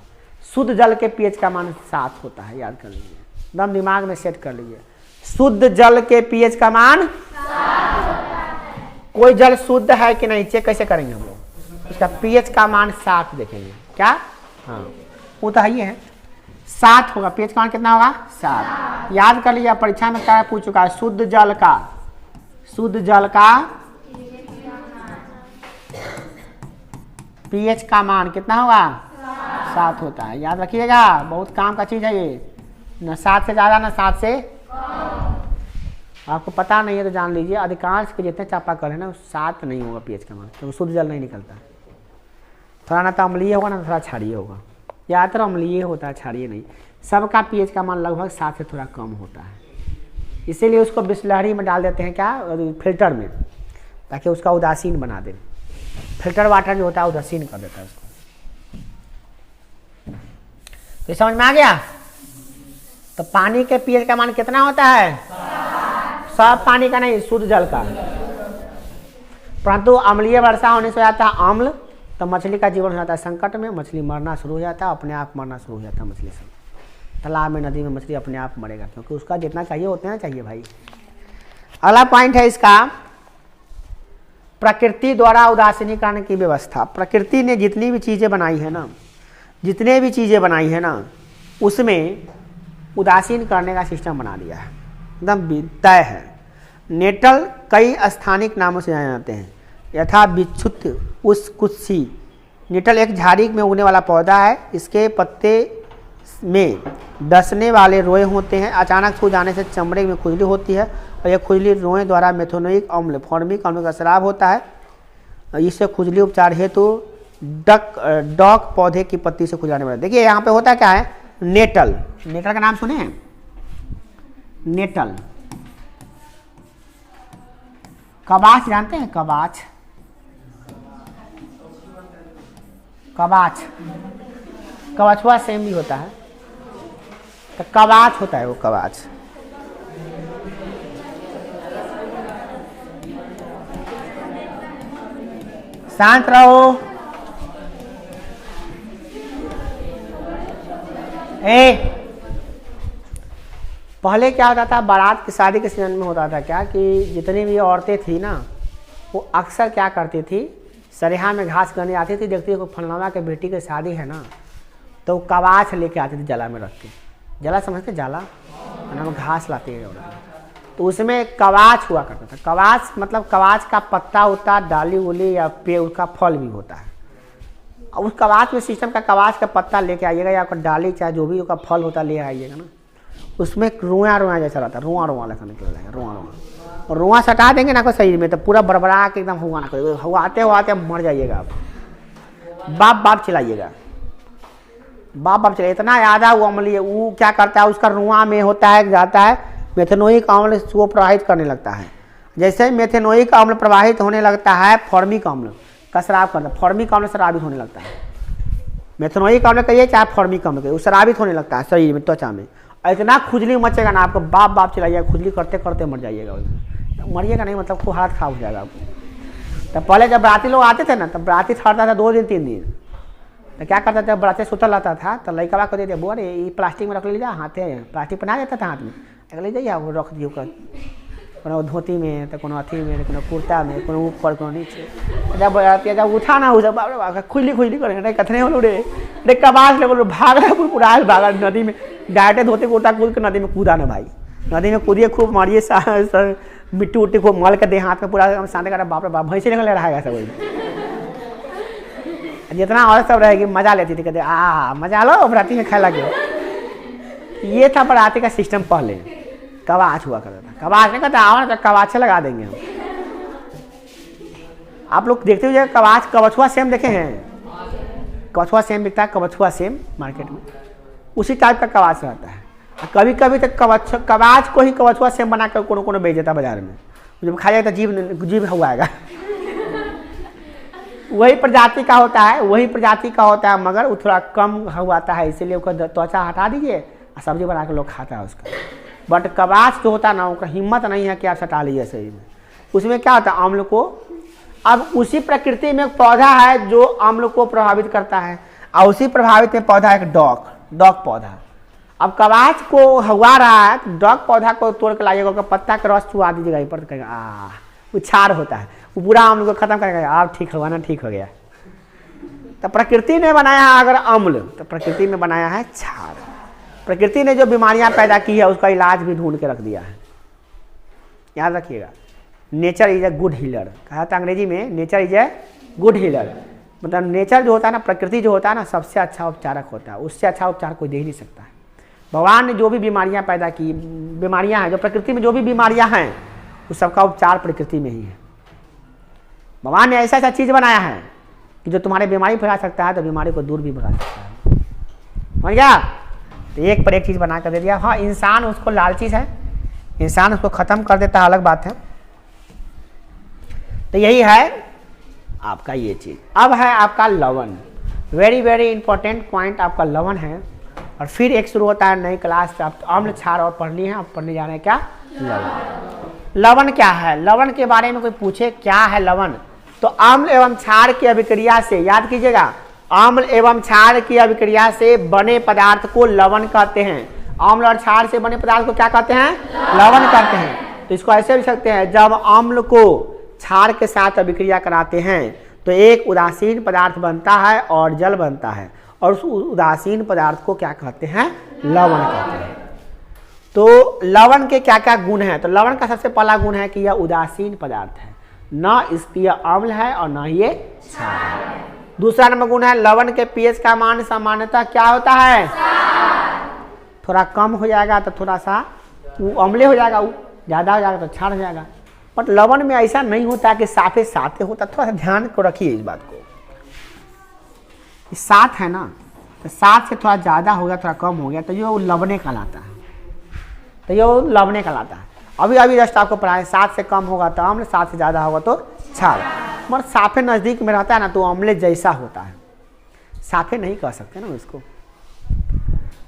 शुद्ध जल के पीएच का मान 7 होता है, याद कर लीजिए, एकदम दिमाग में सेट कर लीजिए। शुद्ध जल के पीएच का मान 7। कोई जल शुद्ध है कि नहीं चेक कैसे करेंगे हम लोग, उसका पीएच का मान 7 देखेंगे क्या, हाँ वो तो है 7 होगा। पीएच का मान कितना होगा 7। याद कर लीजिए, परीक्षा में क्या पूछ चुका है, शुद्ध जल का पीएच का मान कितना होगा 7 होता है। याद रखिएगा, बहुत काम का चीज है ये, न 7 से ज़्यादा न 7 से आपको पता नहीं है तो जान लीजिए, अधिकांश के जितने चापाकल है ना 7 नहीं होगा पीएच का मान, तो शुद्ध जल नहीं निकलता। थोड़ा ना तो अम्लीय होगा ना थोड़ा क्षारीय होगा, या तो अम्लीय होता है क्षारीय नहीं। सबका पीएच का मान लगभग 7 से थोड़ा कम होता है, इसीलिए उसको बिस्लहरी में डाल देते हैं क्या, फिल्टर में, ताकि उसका उदासीन बना दें। फिल्टर वाटर जो होता है उदासीन कर देता है उसको। तो समझ में आ गया। तो पानी के पीएच का मान कितना होता है, सब पानी का नहीं, शुद्ध जल का। परंतु अम्लीय वर्षा होने से हो जाता है अम्ल, तो मछली का जीवन हो जाता है संकट में, मछली मरना शुरू हो जाता है, अपने आप मरना शुरू हो जाता है मछली सब। तालाब में नदी में मछली अपने आप मरेगा, क्योंकि उसका जितना चाहिए उतना चाहिए भाई। अगला पॉइंट है इसका, प्रकृति द्वारा उदासीनीकरण की व्यवस्था। प्रकृति ने जितनी भी चीज़ें बनाई है ना, जितने भी चीज़ें बनाई है ना, उसमें उदासीन करने का सिस्टम बना दिया है, एकदम तय है। नेटल कई स्थानिक नामों से जाने जाते हैं, यथा बिच्छुत उसकुत्सी। नेटल एक झाड़ी में उगने वाला पौधा है, इसके पत्ते में डसने वाले रोए होते हैं, अचानक सूख जाने से चमड़े में खुजली होती है और यह खुजली रोए द्वारा मेथोनोइक अम्ल फॉर्मिक अम्ल का स्राव होता है। इससे खुजली उपचार हेतु डॉक पौधे की पत्ती से खुजाने वाला। देखिए यहाँ पे होता क्या है, नेटल, नेटल का नाम सुने हैं, नेटल, कबाच जानते हैं, कबाच, कबाच, कवचुआ सेम भी होता है, तो कबाच होता है वो, कबाच। शांत रहो। पहले क्या होता था, बारात की शादी के सीजन में होता था क्या कि जितनी भी औरतें थी ना, वो अक्सर क्या करती थी, सरेहा में घास करने आती थी, देखती है फलनामा के बेटी की शादी है ना, तो कबाच लेके आती थी जला में रख के। जला समझते, जाला ना, घास लाती है औरत, तो उसमें कबाच हुआ करता था। कबाच मतलब कबाच का पत्ता होता है, डाली उली या पेड़ का फल भी होता है। उस कबाच में सिस्टम का, कबाच का पत्ता लेके आइएगा या डाली चाहे जो भी उसका फल होता ले आइएगा ना, उसमें रुआ जैसा रहता है, रुआ लगा निकल जाएगा, रुआ। और रुआ सटा देंगे ना कोई शरीर में तो पूरा बड़बड़ा के एकदम हुआ ना करेगा, हुआते मर जाइएगा आप, बाप चिल्लाइएगा, बाप चिल्लाइए। इतना ज़्यादा वो अम्लीय, वो क्या करता है, उसका रुआ में होता है, जाता है मेथेनोइक अम्ल को प्रवाहित करने लगता है। जैसे मेथेनोइक अम्ल प्रवाहित होने लगता है, फॉर्मिक अम्ल का स्राव करता है, फॉर्मिक अम्ल शराबित होने लगता है। मेथेनोइक अम्ल कहिए चाहे फॉर्मिक अम्ल कहिए, वो शराबित होने लगता है शरीर में, त्वचा में। इतना खुजली मचेगा ना, आपको बाप चिल्लाइएगा, खुजली करते करते मर जाइएगा, मरिएगा नहीं मतलब खूब हालत खराब हो जाएगा आपको। तो पहले जब बराती लोग आते थे ना, तब बराती ठहरता था 2 दिन 3 दिन, तो क्या करता था, बराती सुतल रहता था, तो लड़का को दे दिया, बोले ये प्लास्टिक में रख लीजिए, हाथ प्लास्टिक पहना देता था हाथ में, ले जाइए वो रख दिए कर, कोनो धोती में तो कोनो अथी में, कोनो कुर्ता में, कोनो ऊपर कोनो नीचे। जब उठा ना उसे बाप रे बाप खुली करे कथने बोलो रे कबास ले बोलो भाग रहा पूरा भागा नदी में, डायरेक्ट धोती कुर्ता कूद के नदी में कूदा ना भाई, नदी में कूदिए खूब मारिए मिट्टी उट्टी खूब मल के दे हाथ में पूरा शांति कर बाप रे बाप भैंसी निकल रहा सब वही। जितना औरत सब रहेगी मजा लेती थी, कहते मजा लो बराती में खाए लगे। ये था बराती का सिस्टम पहले, कवाच हुआ करता था। कवाच नहीं कहता आओ ना तो कवाचे लगा देंगे हम। आप लोग देखते हुए कवाच कवछुआ सेम देखे हैं, कवछुआ सेम बिकता है, कवछुआ सेम मार्केट में उसी टाइप का कवाच रहता है। कभी कभी तो कवाच को ही कवछुआ सेम बना कर कोनो कोनो बेच देता बाजार में, जब खा जाए तो जीभ हुआएगा। वही प्रजाति का होता है, वही प्रजाति का होता है, मगर वो थोड़ा कम हुआता है, इसीलिए उसका त्वचा हटा दीजिए और सब्जी बना के लोग खाता है उसका। बट कबाच जो होता है ना, उसका हिम्मत नहीं है कि आप सटा लीजिए सही में। उसमें क्या होता है, अम्ल को, अब उसी प्रकृति में एक पौधा है जो अम्ल को प्रभावित करता है, और उसी प्रभावित में पौधा है एक डॉग पौधा। अब कबाच को हुआ रहा है तो डॉग पौधा को तोड़ के लाइएगा, उसका पत्ता का रस चुआ दीजिएगा ऊपर, कहेगा वो क्षार होता है, वो पूरा अम्ल को खत्म करेगा, आप ठीक हुआ ना, ठीक हो गया। तो प्रकृति ने बनाया है अगर अम्ल, तो प्रकृति में बनाया है क्षार। प्रकृति ने जो बीमारियां पैदा की है उसका इलाज भी ढूंढ के रख दिया है। याद रखिएगा, nature is a good healer, कहा था अंग्रेजी में, nature is a good healer. मतलब नेचर जो होता है ना, प्रकृति जो होता है ना, सबसे अच्छा उपचारक होता है, उससे अच्छा उपचार कोई दे ही नहीं सकता है। भगवान ने जो भी बीमारियां पैदा की, बीमारियां हैं जो प्रकृति में, जो भी बीमारियां हैं उस सबका उपचार प्रकृति में ही है। भगवान ने ऐसा ऐसा चीज बनाया है कि जो तुम्हारे बीमारी फैला सकता है, तो बीमारी को दूर भी भगा सकता है। समझ गया? तो एक पर एक चीज बना कर दे दिया। हाँ, इंसान उसको लालची है, इंसान उसको खत्म कर देता है, अलग बात है। तो यही है आपका ये चीज। अब है आपका लवण, वेरी वेरी इंपॉर्टेंट पॉइंट आपका लवण है। और फिर एक शुरू होता है नई क्लास, आप अम्ल क्षार और पढ़नी है। आप पढ़ने जा रहे हैं क्या? लवण। लवण क्या है? लवण के बारे में कोई पूछे क्या है लवण, तो अम्ल एवं क्षार की अभिक्रिया से, याद कीजिएगा, अम्ल एवं क्षार की अभिक्रिया से बने पदार्थ को लवण कहते हैं। अम्ल और क्षार से बने पदार्थ को क्या कहते हैं? लवण कहते हैं। तो इसको ऐसे लिख सकते हैं, जब अम्ल को क्षार के साथ अभिक्रिया कराते हैं तो एक उदासीन पदार्थ बनता है और जल बनता है, और उस उदासीन पदार्थ को क्या कहते हैं? लवण कहते हैं। तो लवण के क्या क्या गुण हैं? तो लवण का सबसे पहला गुण है कि यह उदासीन पदार्थ है, न इसकी अम्ल है और न ये क्षार है। दूसरा नंबर गुण है, लवण के पीएच का मान सामान्यतः क्या होता है? थोड़ा कम हो जाएगा तो थोड़ा सा वो अम्ले हो जाएगा, वो ज्यादा हो जाएगा तो क्षार हो जाएगा। बट लवण में ऐसा नहीं होता कि साफे साथे होता। थोड़ा सा ध्यान को रखिए इस बात को, सात है ना, तो सात से थोड़ा ज्यादा हो गया, थोड़ा कम हो गया तो ये लवणे कहलाता है, तो ये लवणे कहलाता है। अभी अभी जस्ट आपको पढ़ाए, 7 से कम होगा तो अम्ल, 7 से ज़्यादा होगा तो क्षार। मगर साफे नज़दीक में रहता है ना तो अम्ले जैसा होता है, साफे नहीं कह सकते ना इसको।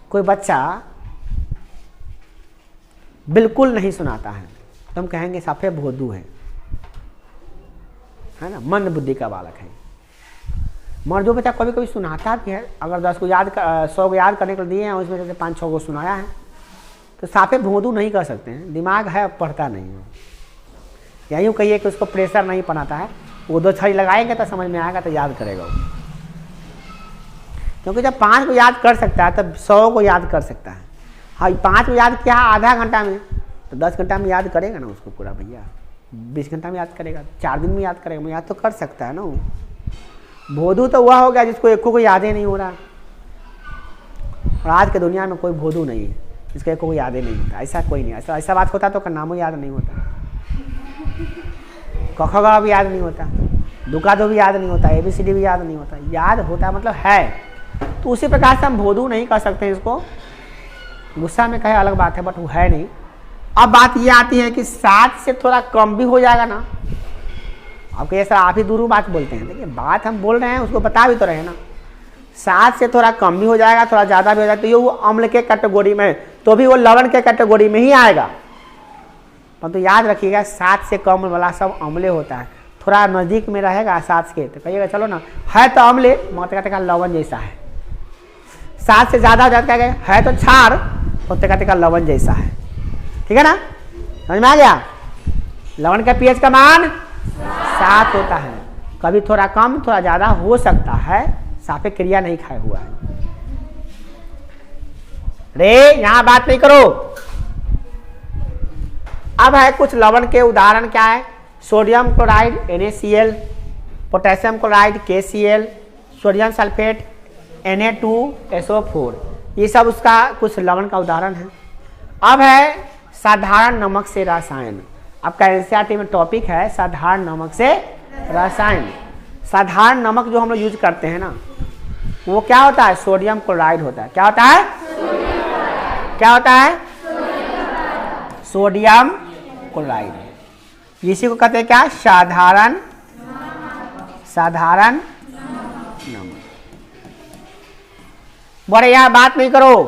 कोई बच्चा बिल्कुल नहीं सुनाता है तो हम कहेंगे साफे भोदू है ना, मंद बुद्धि का बालक है। मगर जो बच्चा कभी कभी सुनाता भी है, अगर 10 को याद 100 को याद करने को दिए हैं, उसमें से 5-6 को सुनाया है, तो साफे भोदू नहीं कर सकते हैं, दिमाग है पढ़ता नहीं है। या यूँ कहिए कि उसको प्रेशर नहीं पनाता है, वो 2 छड़ी लगाएंगे तो समझ में आएगा तो याद करेगा वो। क्योंकि जब 5 को याद कर सकता है तब 100 को याद कर सकता है। हाँ, 5 को याद किया आधा घंटा में, तो 10 घंटा में याद करेगा ना उसको पूरा भैया, 20 घंटा में याद करेगा, 4 दिन में याद करेगा, याद तो कर सकता है ना वो। भोदू तो वह हो गया जिसको एको को याद ही नहीं हो रहा। और आज के दुनिया में कोई भोदू नहीं है जिसको एको को याद ही नहीं होता, ऐसा कोई नहीं। ऐसा बात होता तो नामो याद नहीं होता, कखगा भी याद नहीं होता, दुका दो भी याद नहीं होता, ABCD भी याद नहीं होता। याद होता मतलब है, तो उसी प्रकार से हम भोदू नहीं कर सकते इसको। गुस्सा में कहे अलग बात है, बट वो है नहीं। अब बात ये आती है कि 7 से थोड़ा कम भी हो जाएगा ना, आपको ये सर आप ही दूर बात बोलते हैं, देखिए बात हम बोल रहे हैं उसको बता भी तो रहे हैं ना। 7 से थोड़ा कम भी हो जाएगा, थोड़ा ज़्यादा भी हो जाएगा, तो ये वो अम्ल के कैटेगरी में, तो भी वो लवण के कैटेगरी में ही आएगा। परंतु तो याद रखिएगा 7 से कम वाला सब अम्ले होता है। थोड़ा नज़दीक में रहेगा 7 के तो कहिएगा चलो ना, है तो अम्ले मगर का लवण जैसा है। 7 से ज़्यादा हो जाता है तो क्षार, तो लवण जैसा है। ठीक है ना, समझ में आ गया? लवण का pH का मान 7 होता है। कभी थोड़ा कम थोड़ा ज्यादा हो सकता है, सापेक्ष क्रिया नहीं खाए हुआ है। रे यहां बात नहीं करो। अब है कुछ लवण के उदाहरण क्या है, sodium chloride NaCl, potassium chloride KCl, sodium sulphate Na2SO4, ये सब उसका कुछ लवण का उदाहरण है। अब है साधारण नमक से रसायन। आपका एनसीईआरटी में टॉपिक है साधारण नमक से रसायन। साधारण नमक जो हम लोग यूज करते हैं ना, वो क्या होता है, सोडियम क्लोराइड होता है। क्या होता है, क्या होता है, सोडियम क्लोराइड। इसी को कहते हैं क्या, साधारण नमक। बोले यार बात नहीं करो,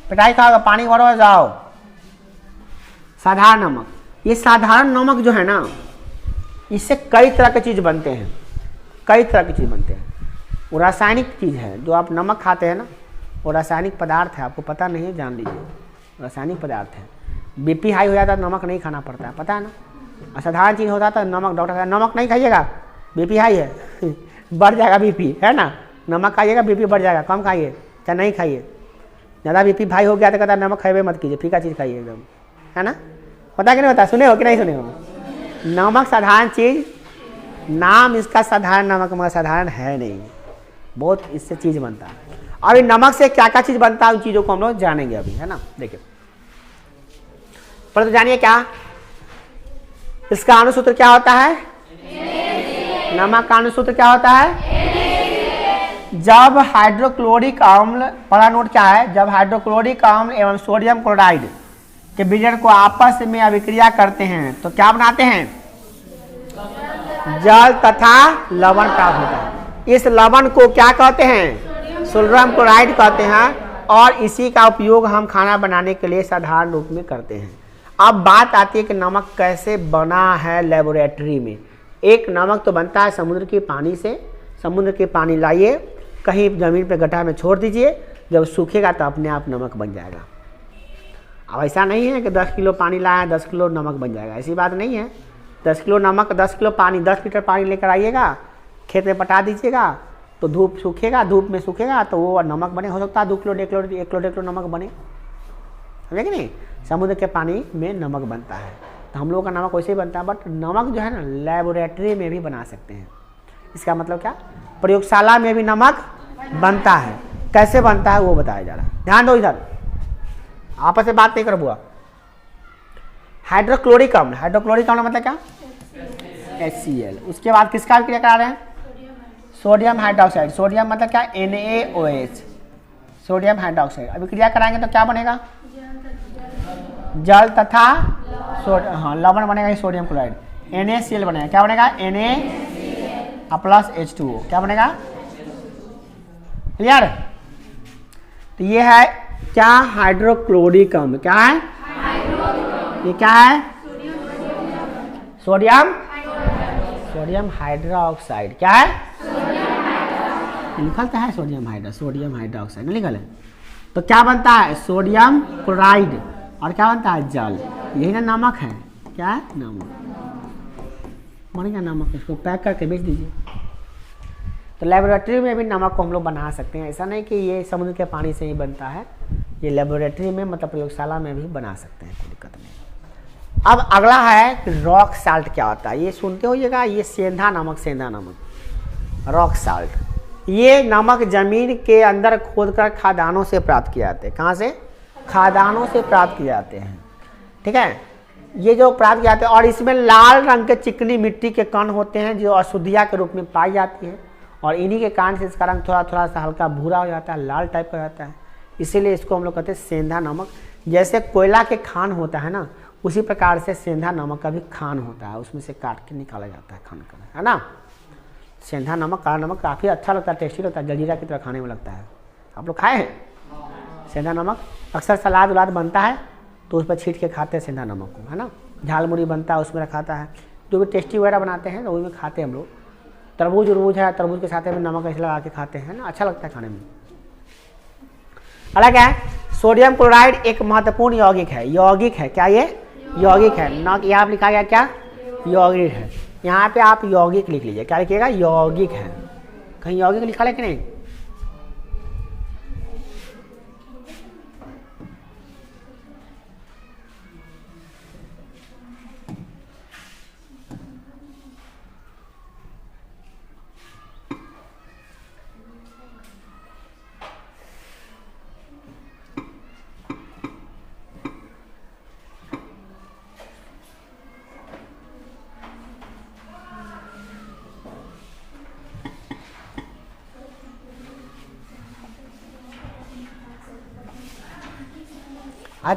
पिटाई खाओगे, पानी भरो जाओ। साधारण नमक, ये साधारण नमक जो है ना, इससे कई तरह के चीज बनते हैं, कई तरह की चीज बनते हैं। वो रासायनिक चीज है, जो आप नमक खाते हैं ना, वो रासायनिक पदार्थ है। आपको पता नहीं है, जान लीजिए, रासायनिक पदार्थ है। बीपी हाई हो जाता है नमक नहीं खाना पड़ता है, पता है ना। असाधारण चीज होता था नमक, डॉक्टर कहता नमक नहीं खाइएगा, बीपी हाई है बढ़ जाएगा बीपी, है ना। नमक खाइएगा बीपी बढ़ जाएगा, कम खाइए चाहे नहीं खाइए। ज़्यादा बीपी हाई हो गया तो कहता नमक खाइए मत कीजिए, फीका चीज़ खाइए एकदम, है ना। पता कि नहीं पता, सुने हो कि नहीं सुने हो। नमक साधारण चीज, नाम इसका साधारण नमक, मगर साधारण है नहीं, बहुत इससे चीज बनता है। अभी नमक से क्या क्या चीज बनता है, उन चीजों को हम लोग जानेंगे अभी, है ना। देखिए परंतु जानिए क्या इसका अणुसूत्र क्या होता है, नमक का अणुसूत्र क्या होता है। जब हाइड्रोक्लोरिक अम्ल, पहला नोट क्या है, जब हाइड्रोक्लोरिक अम्ल एवं सोडियम क्लोराइड के विलयन को आपस में अभिक्रिया करते हैं तो क्या बनाते हैं, जल तथा लवण प्राप्त होता है। इस लवण को क्या कहते हैं, सोडियम क्लोराइड कहते हैं, और इसी का उपयोग हम खाना बनाने के लिए साधारण रूप में करते हैं। अब बात आती है कि नमक कैसे बना है लेबोरेटरी में। एक नमक तो बनता है समुद्र के पानी से। समुद्र के पानी लाइए, कहीं जमीन पे गड्ढा में छोड़ दीजिए, जब सूखेगा तो अपने आप नमक बन जाएगा। अब ऐसा नहीं है कि 10 किलो पानी लाया 10 किलो नमक बन जाएगा, ऐसी बात नहीं है। 10 किलो नमक, 10 किलो पानी, 10 लीटर पानी लेकर आइएगा, खेत में पटा दीजिएगा, तो धूप सूखेगा, धूप में सूखेगा तो वो नमक बने। हो सकता है 2 किलो 1 किलो नमक बने, समझे कि नहीं। समुद्र के पानी में नमक बनता है, तो हम लोगों का नमक वैसे ही बनता है। बट नमक जो है ना, लेबोरेटरी में भी बना सकते हैं। इसका मतलब क्या, प्रयोगशाला में भी नमक बनता है। कैसे बनता है वो बताया जा रहा है, ध्यान दो इधर, आपस में बात नहीं कर बुआ। हाइड्रोक्लोरिक अम्ल, हाइड्रोक्लोरिक अम्ल मतलब क्या, HCl। उसके बाद किसका क्रिया करा रहे हैं, सोडियम हाइड्रोक्साइड। सोडियम मतलब क्या, NaOH, सोडियम हाइड्रोक्साइड। अभी क्रिया कराएंगे तो क्या बनेगा, जल तथा हाँ लवण बनेगा, सोडियम क्लोराइड। NaCl बनेगा, क्या बनेगा, Na प्लस H2O, क्या बनेगा, क्लियर। तो ये है क्या, हाइड्रोक्लोरिक अम्ल। क्या है, ये क्या है, सोडियम हाइड्रोक्साइड। क्या है, लिखा है सोडियम हाइड्रोक्साइड नहीं लिखल है। तो क्या बनता है, सोडियम क्लोराइड, और क्या बनता है, जल। यही ना नमक है, क्या है, नमक बनेगा नमक। इसको पैक करके बेच दीजिए। तो लेबोरेटरी में भी नमक को हम लोग बना सकते हैं। ऐसा नहीं कि ये समुद्र के पानी से ही बनता है, ये लेबोरेटरी में मतलब प्रयोगशाला में भी बना सकते हैं, कोई दिक्कत नहीं। अब अगला है रॉक साल्ट। क्या होता है, ये सुनते होइएगा, ये सेंधा नमक, रॉक साल्ट। ये नमक जमीन के अंदर खोदकर खादानों से प्राप्त किए जाते हैं। कहाँ से, खादानों से प्राप्त किए जाते हैं, ठीक है। ये जो प्राप्त किए जाते हैं, और इसमें लाल रंग के चिकनी मिट्टी के कण होते हैं जो अशुद्धिया के रूप में पाई जाती है, और इन्हीं के कारण से इसका रंग थोड़ा सा हल्का भूरा हो जाता है, लाल टाइप का हो जाता है। इसीलिए इसको हम लोग कहते हैं सेंधा नमक। जैसे कोयला के खान होता है ना, उसी प्रकार से सेंधा नमक का भी खान होता है, उसमें से काट के निकाला जाता है खान का, है ना। सेंधा नमक, काला नमक काफ़ी अच्छा लगता है, टेस्टी लगता है, जलजीरा की तरह खाने में लगता है। आप लोग खाए हैं सेंधा नमक, अक्सर सलाद उलाद बनता है तो उस पर छीट के खाते हैं सेंधा नमक को, है ना। झाल मुड़ी बनता है उसमें रखाता है, जो भी टेस्टी वगैरह बनाते हैं तो उसमें खाते हैं हम लोग। तरबूज उरबूज है, तरबूज के साथ में नमक ऐसे लगा के खाते हैं ना, अच्छा लगता है खाने में। अलग है, सोडियम क्लोराइड एक महत्वपूर्ण यौगिक है। क्या ये यौगिक है न, यहाँ पे लिखा गया क्या, यौगिक है। यहाँ पे आप यौगिक लिख लीजिए, क्या लिखिएगा, यौगिक है। कहीं यौगिक लिखा है कि नहीं?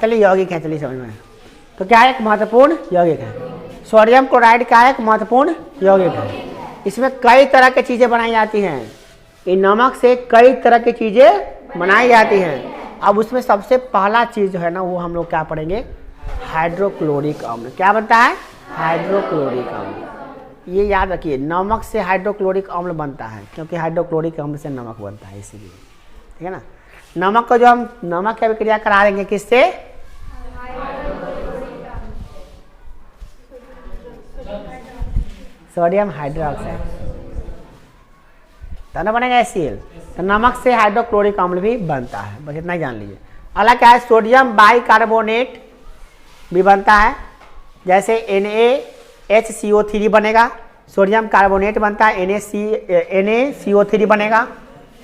चलिए यौगिक है, चलिए समझ में। तो क्या है, एक महत्वपूर्ण यौगिक है। सोडियम क्लोराइड का एक महत्वपूर्ण यौगिक है। इसमें कई तरह की चीजें बनाई जाती हैं। इन नमक से कई तरह की चीजें बनाई जाती हैं। अब उसमें सबसे पहला चीज जो है ना, वो हम लोग क्या पढ़ेंगे, हाइड्रोक्लोरिक अम्ल। क्या बनता है, हाइड्रोक्लोरिक अम्ल। ये याद रखिए, नमक से हाइड्रोक्लोरिक अम्ल बनता है, क्योंकि हाइड्रोक्लोरिक अम्ल से नमक बनता है, इसीलिए। ठीक है ना। नमक को जो हम नमक की अभिक्रिया करा देंगे किससे, सोडियम हाइड्रोक्साइड, तो ना बनेगा HCl। तो नमक से हाइड्रोक्लोरिक अम्ल भी बनता है, बस इतना ही जान लीजिए। अगला क्या है, सोडियम बाइकार्बोनेट भी बनता है। जैसे NaHCO3 बनेगा, सोडियम कार्बोनेट बनता है, NaCO3 बनेगा।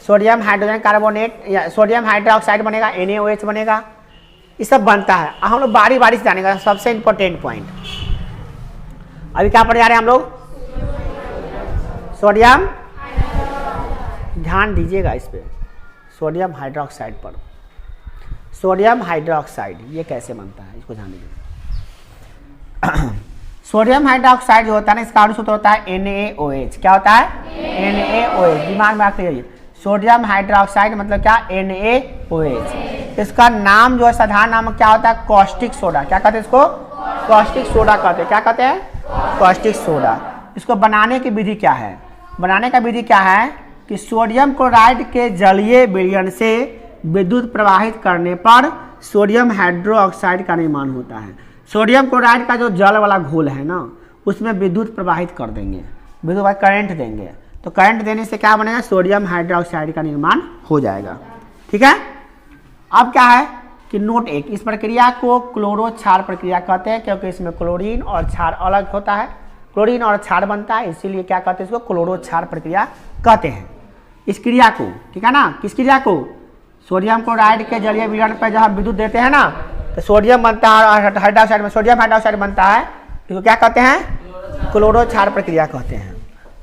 सोडियम हाइड्रोजन कार्बोनेट या सोडियम हाइड्रोक्साइड बनेगा, NaOH बनेगा। ये सब बनता है। हम लोग बारी बारी से जानेगा, सबसे इंपॉर्टेंट पॉइंट। अभी क्या पढ़ जा रहे हैं हम लोग, सोडियम, ध्यान दीजिएगा इस पे, सोडियम हाइड्रोक्साइड पर। सोडियम हाइड्रोक्साइड ये कैसे बनता है, इसको ध्यान दीजिए। सोडियम हाइड्रोक्साइड जो होता है ना, इसका अनुसूत्र होता है NaOH। क्या होता है, NaOH। दिमाग में रखिए, सोडियम हाइड्रोक्साइड मतलब क्या, NaOH। इसका नाम जो है, साधारण नाम क्या होता है, कॉस्टिक सोडा। क्या कहते हैं इसको, कॉस्टिक सोडा कहते हैं। क्या कहते हैं, कॉस्टिक सोडा। इसको बनाने की विधि क्या है, बनाने का विधि क्या है कि सोडियम क्लोराइड के जलीय विलयन से विद्युत प्रवाहित करने पर सोडियम हाइड्रोक्साइड का निर्माण होता है। सोडियम क्लोराइड का जो जल वाला घोल है ना, उसमें विद्युत प्रवाहित कर देंगे, विद्युत करंट देंगे, तो करंट देने से क्या बनेगा, सोडियम हाइड्रोक्साइड का निर्माण हो जाएगा। ठीक है। अब क्या है कि नोट 1, इस प्रक्रिया को क्लोरो क्षार प्रक्रिया कहते हैं, क्योंकि इसमें क्लोरीन और क्षार अलग होता है, क्लोरीन और क्षार बनता है, इसीलिए क्या कहते हैं इसको, क्लोरो क्षार प्रक्रिया कहते हैं इस क्रिया को। ठीक है ना। किस क्रिया को, सोडियम क्लोराइड के जलीय विलयन पर जब हम विद्युत देते हैं ना, तो सोडियम बनता है और हाइड्रोक्साइड में सोडियम हाइड्रोक्साइड बनता है, इसको क्या कहते हैं, क्लोरो क्षार प्रक्रिया कहते हैं।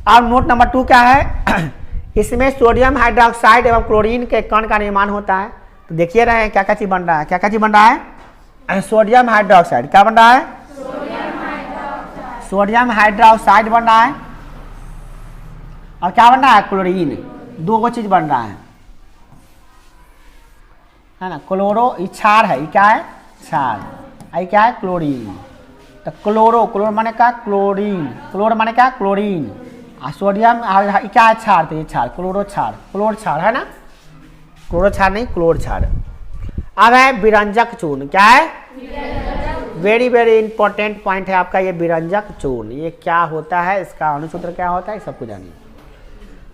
और नोट नंबर 2 क्या है, इसमें सोडियम हाइड्रोक्साइड एवं क्लोरीन के कण का निर्माण होता है। तो देखिए रहे हैं क्या क्या चीज बन रहा है, क्या क्या चीज बन रहा है, सोडियम हाइड्रोक्साइड। क्या बन रहा है, सोडियम हाइड्रोक्साइड बन रहा है। और क्या बन रहा है, क्लोरीन। दो चीज बन रहा है ना। क्लोरो ये क्षार है, ये क्या है, क्षार, ये क्या है, क्लोरीन। तो क्लोरो, क्लोर माने क्या, क्लोरीन, क्लोर माने क्या, क्लोरीन। और सोडियम क्या है, क्षार, तो ये क्षार, क्लोरो क्षार, क्लोर क्षार है ना, क्लोरो क्षार नहीं, क्लोर क्षार। अब है विरंजक चूर्ण। क्या है, वेरी वेरी इंपॉर्टेंट पॉइंट है आपका ये विरंजक चूर्ण। ये क्या होता है, इसका अनुसूत्र क्या होता है, सब कुछ जानिए।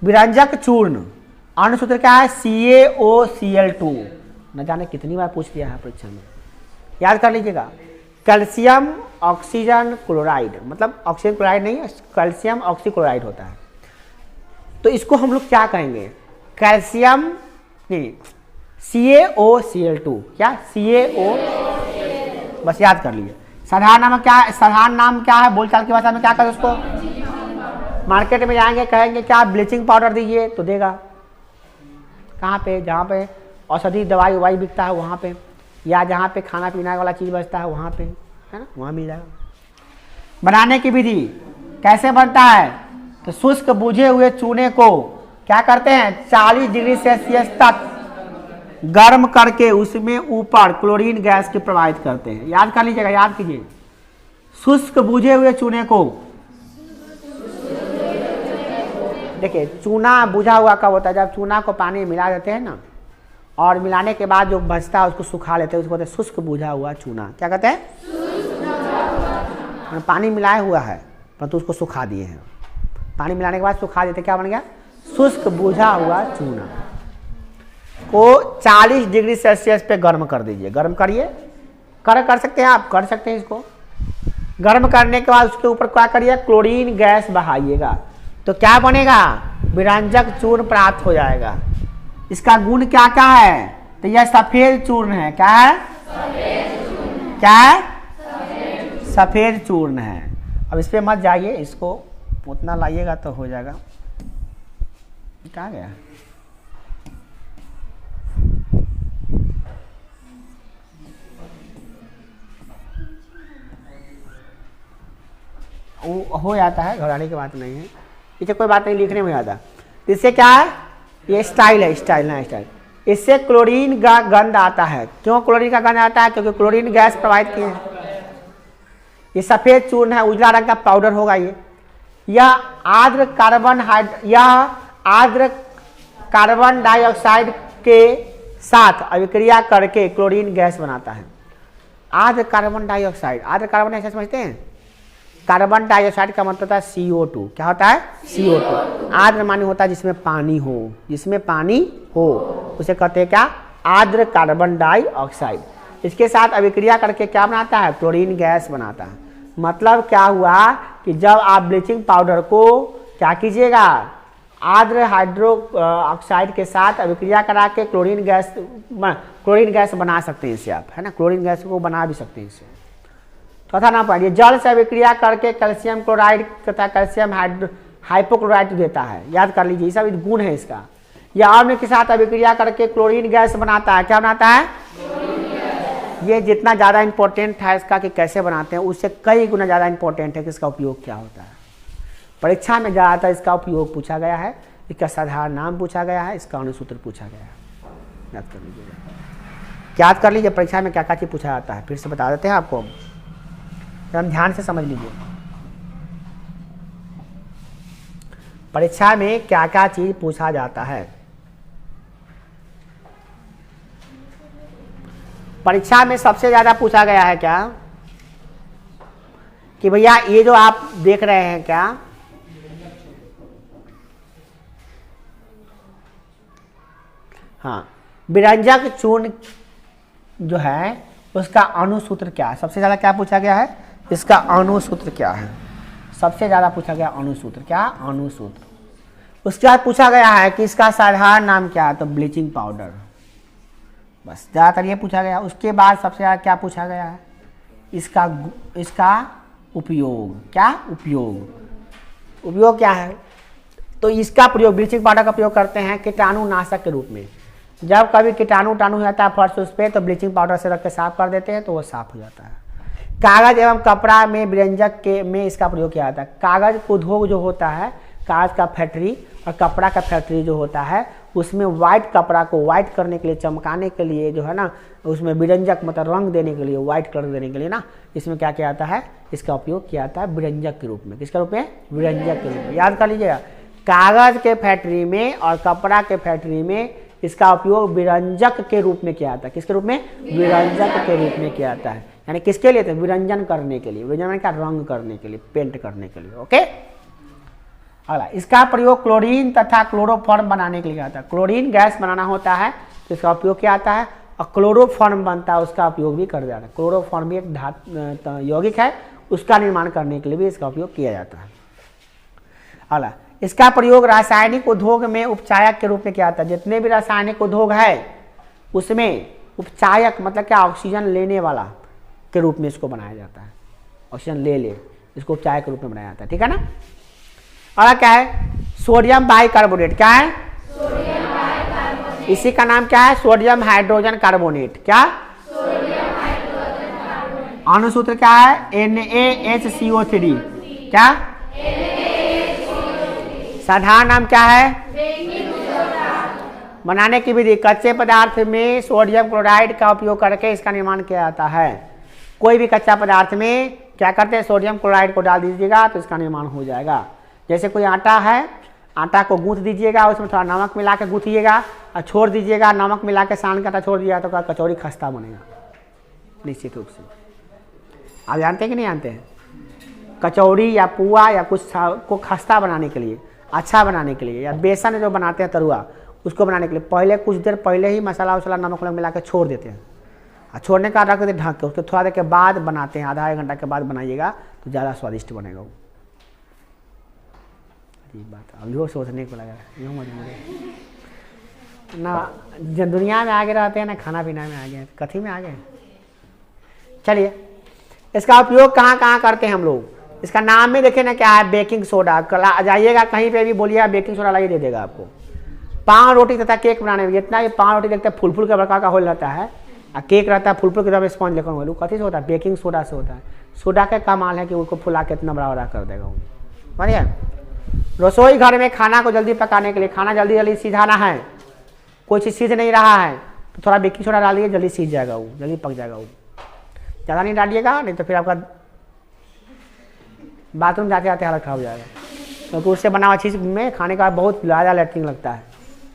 विरंजक चूर्ण अनुसूत्र क्या है, CaOCl2। न जाने कितनी बार पूछ दिया है परीक्षा में, याद कर लीजिएगा। कैल्शियम ऑक्सीजन क्लोराइड, मतलब ऑक्सीजन क्लोराइड नहीं, कैल्शियम ऑक्सीक्लोराइड होता है। तो इसको हम लोग क्या कहेंगे, कैल्शियम नहीं, CaOCl2। क्या, CaO, बस याद कर लीजिए। साधारण नाम क्या है, साधारण नाम क्या है, बोलचाल की भाषा में क्या कहते हैं उसको। मार्केट में जाएंगे, कहेंगे क्या ब्लीचिंग पाउडर दीजिए, तो देगा। कहाँ पे, जहाँ पे औषधि दवाई उवाई बिकता है वहाँ पे, या जहाँ पे खाना पीना वाला चीज़ बचता है वहाँ पे, है ना, वहाँ मिल जाएगा। बनाने की विधि कैसे बनता है, तो शुष्क बुझे हुए चूने को क्या करते हैं, 40 डिग्री सेल्सियस तक गर्म करके उसमें ऊपर क्लोरीन गैस के प्रवाहित करते हैं। याद कर लीजिएगा, याद कीजिए। शुष्क बुझे हुए चूने को, देखिए चूना बुझा हुआ कब होता है, जब चूना को पानी में मिला देते हैं ना, और मिलाने के बाद जो बचता है उसको सुखा लेते हैं, उसको कहते हैं शुष्क बुझा हुआ चूना। क्या कहते हैं, पानी मिलाया हुआ है परंतु उसको सुखा दिए हैं। पानी मिलाने के बाद सुखा देते, क्या बन गया? शुष्क बुझा हुआ चूना को 40 डिग्री सेल्सियस पे गर्म कर दीजिए। गर्म करिए, कर सकते हैं आप, कर सकते हैं इसको। गर्म करने के बाद उसके ऊपर क्या करिए? क्लोरीन गैस बहाइएगा, तो क्या बनेगा? विरंजक चूर्ण प्राप्त हो जाएगा। इसका गुण क्या क्या है? तो यह सफेद चूर्ण है। क्या है? क्या है? सफेद चूर्ण है। अब इस पे मत जाइए, इसको उतना लाइएगा तो हो जाएगा। क्या गया? वो हो जाता है, घबराने की बात नहीं है, इसे कोई बात नहीं, लिखने में आता। इससे क्या है? ये स्टाइल है, स्टाइल ना स्टाइल। इससे क्लोरीन का गंध आता है। क्यों क्लोरीन का गंध आता है? क्योंकि क्लोरीन गैस प्रोवाइड किए हैं। ये सफेद चूर्ण है, उजला रंग का पाउडर होगा ये। यह आर्द्र कार्बन डाइऑक्साइड के साथ अभिक्रिया करके क्लोरीन गैस बनाता है। आर्द्र कार्बन डाइऑक्साइड, आर्द्र कार्बन डाइऑक्साइड समझते हैं? कार्बन डाइऑक्साइड का मतलब होता है CO2। क्या होता है? CO2। आर्द्र माने होता है जिसमें पानी हो, जिसमें पानी हो उसे कहते हैं क्या? आर्द्र कार्बन डाइऑक्साइड। इसके साथ अभिक्रिया करके क्या बनाता है? क्लोरीन गैस बनाता है। मतलब क्या हुआ कि जब आप ब्लीचिंग पाउडर को क्या कीजिएगा? आर्द्र हाइड्रो ऑक्साइड के साथ अभिक्रिया करा के क्लोरीन गैस बना सकते हैं इससे आप, है ना? क्लोरीन गैस को बना भी सकते हैं इससे। कथा ना पढ़िए। जल से अभिक्रिया करके कैल्शियम क्लोराइड तथा कैल्शियम हाइपोक्लोराइड देता है। याद कर लीजिए, ये सब गुण है इसका। यह अम्ल के साथ अभिक्रिया करके क्लोरीन गैस बनाता है। क्या बनाता है? ये जितना ज़्यादा इंपॉर्टेंट है इसका कि कैसे बनाते हैं, उससे कई गुना ज़्यादा इंपॉर्टेंट है कि इसका उपयोग क्या होता है। परीक्षा में ज़्यादातर इसका उपयोग पूछा गया है, इसका साधारण नाम पूछा गया है, इसका अनुसूत्र पूछा गया है। याद कर लीजिएगा, याद कर लीजिए परीक्षा में क्या क्या चीज़ पूछा जाता है। फिर से बता देते हैं आपको, हम ध्यान से समझ लीजिए परीक्षा में क्या क्या चीज पूछा जाता है। परीक्षा में सबसे ज्यादा पूछा गया है क्या कि भैया ये जो आप देख रहे हैं क्या, हाँ, विरंजक चूर्ण जो है उसका अणुसूत्र क्या है? सबसे ज्यादा क्या पूछा गया है? इसका अणुसूत्र क्या है? सबसे ज्यादा पूछा गया अणुसूत्र। क्या? अणुसूत्र। उसके बाद पूछा गया है कि इसका साधारण नाम क्या है? तो ब्लीचिंग पाउडर। बस ज्यादातर ये पूछा गया। उसके बाद सबसे ज्यादा क्या पूछा गया है? इसका उपयोग। क्या उपयोग क्या है? तो इसका प्रयोग, ब्लीचिंग पाउडर का प्रयोग करते हैं कीटाणुनाशक के रूप में। जब कभी कीटाणु हो जाता है फर्श उस पर, तो ब्लीचिंग पाउडर से रख के साफ कर देते हैं तो वो साफ हो जाता है। कागज एवं कपड़ा में विरंजक में इसका प्रयोग किया जाता है। कागज उद्योग जो होता है, कागज का फैक्ट्री और कपड़ा का फैक्ट्री जो होता है, उसमें व्हाइट कपड़ा को व्हाइट करने के लिए, चमकाने के लिए जो है ना, उसमें विरंजक मतलब रंग देने के लिए, व्हाइट कलर देने के लिए ना, इसमें क्या किया जाता है? इसका उपयोग किया जाता है विरंजक के रूप में। किसके रूप में? विरंजक के रूप में। याद कर लीजिएगा, कागज के फैक्ट्री में और कपड़ा के फैक्ट्री में इसका उपयोग विरंजक के रूप में किया जाता है। किसके रूप में? विरंजक के रूप में किया जाता है। यानी किसके लिए? तो विरंजन करने के लिए, विरंजन का रंग करने के लिए, पेंट करने के लिए। ओके, अगला, इसका प्रयोग क्लोरीन तथा क्लोरोफॉर्म बनाने के लिए किया जाता है। क्लोरीन गैस बनाना होता है तो इसका उपयोग किया जाता है, और क्लोरोफॉर्म बनता है उसका उपयोग भी कर जाता है। क्लोरोफॉर्म भी एक धातु यौगिक है, उसका निर्माण करने के लिए भी इसका उपयोग किया जाता है। अगला, इसका प्रयोग रासायनिक उद्योग में उपचायक के रूप में किया जाता है। जितने भी रासायनिक उद्योग है उसमें उपचायक मतलब क्या? ऑक्सीजन लेने वाला के रूप में इसको बनाया जाता है। ऑक्सीजन ले इसको उपचायक के रूप में बनाया जाता है। ठीक है ना? और क्या है? Sodium bicarbonate. क्या है? Sodium bicarbonate. इसी का नाम क्या है? Sodium hydrogen carbonate. क्या? Sodium hydrogen carbonate. अणुसूत्र क्या है? NaHCO3। क्या? साधारण नाम क्या है? बनाने की विधि, कच्चे पदार्थ में सोडियम क्लोराइड का उपयोग करके इसका निर्माण किया जाता है। कोई भी कच्चा पदार्थ में क्या करते हैं? सोडियम क्लोराइड को डाल दीजिएगा तो इसका निर्माण हो जाएगा। जैसे कोई आटा है, आटा को गूंथ दीजिएगा, उसमें थोड़ा नमक मिला के गूंथिएगा और छोड़ दीजिएगा, नमक मिला के सान के आटा छोड़ दिया तो कचौड़ी खस्ता बनेगा निश्चित रूप से। आप जानते हैं कि नहीं जानते हैं? कचौड़ी या पुआ या कुछ को खस्ता बनाने के लिए, अच्छा बनाने के लिए, या बेसन जो बनाते हैं तरुआ उसको बनाने के लिए पहले कुछ देर पहले ही मसाला वसाला नमक वमक मिला के छोड़ देते हैं, और छोड़ने का रख देते ढक के, उसके थोड़ा देर के बाद बनाते हैं, आधा 1 घंटा के बाद बनाइएगा तो ज़्यादा स्वादिष्ट बनेगा वो। ये बात अभी वो सोचने को लगा यूँ मजबूरी ना, जब दुनिया में आगे रहते हैं ना खाना पीना में आगे, कथी में आगे। चलिए इसका उपयोग कहाँ कहाँ करते हैं हम लोग, इसका नाम में देखें ना क्या है, बेकिंग सोडा। जाइएगा कहीं पे भी बोलिए बेकिंग सोडा लाइए, दे देगा आपको। पान रोटी तथा केक बनाने में, जितना भी पान रोटी देखते हैं फुल फुल का बड़का का होल रहता है, और केक रहता है फुल फुल के स्पॉन्ज लेकर वो कथी से होता है, बेकिंग सोडा से होता है। सोडा का कमाल है कि उसको फुला के इतना बड़ा कर देगा वो। समझिए, रसोई घर में खाना को जल्दी पकाने के लिए, खाना जल्दी जल्दी सीझाना है, कोई चीज़ सीझ नहीं रहा है तो थोड़ा बेकिंग सोडा डालिए, जल्दी सीझ जाएगा वो, जल्दी पक जाएगा वो। ज़्यादा नहीं डालिएगा, नहीं तो फिर आपका बाथरूम जाते जाते हालत खराब हो जाएगा, क्योंकि उससे बना हुआ चीज़ में खाने का बहुत ज़्यादा लैट्रिन लगता है।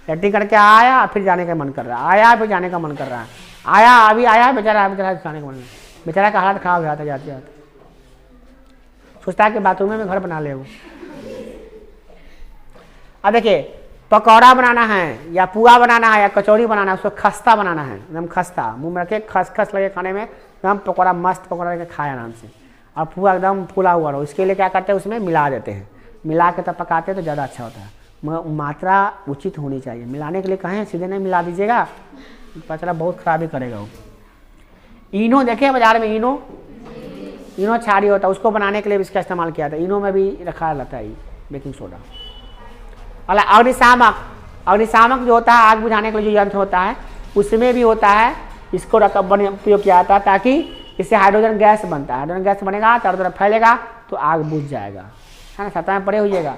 लैट्रिन करके आया फिर जाने का मन कर रहा है, आया फिर जाने का मन कर रहा है, आया अभी आया बेचारा जाने का मन, बेचारा का हालत खराब हो जाता है जाते जाते। सोचता है कि बाथरूम में घर बना ले वो। अब देखिए, पकौड़ा बनाना है या पुआ बनाना है या कचौड़ी बनाना है, उसको खस्ता बनाना है, एकदम खस्ता, मुंह में रखे खस लगे खाने में, एकदम पकौड़ा मस्त पकौड़ा लेके खाए आराम से, और पुआ एकदम फूला हुआ रहो। इसके लिए क्या करते हैं, उसमें मिला देते हैं, मिला के तब पकाते हैं तो ज़्यादा अच्छा होता है। मात्रा उचित होनी चाहिए, मिलाने के लिए कहें सीधे नहीं मिला दीजिएगा, पता चला बहुत खराबी करेगा वो। इनो देखे बाजार में, इनो छाड़ी होता है, उसको बनाने के लिए इसका इस्तेमाल किया था। इनो में भी रखा रहता है बेकिंग सोडा। और अग्निशामक जो होता है, आग बुझाने के लिए जो यंत्र होता है, उसमें भी होता है, इसको उपयोग किया जाता है, ताकि इससे हाइड्रोजन गैस बनता है। हाइड्रोजन गैस बनेगा, चारों तरफ फैलेगा तो आग बुझ जाएगा, है ना। सतह में पड़े होइएगा,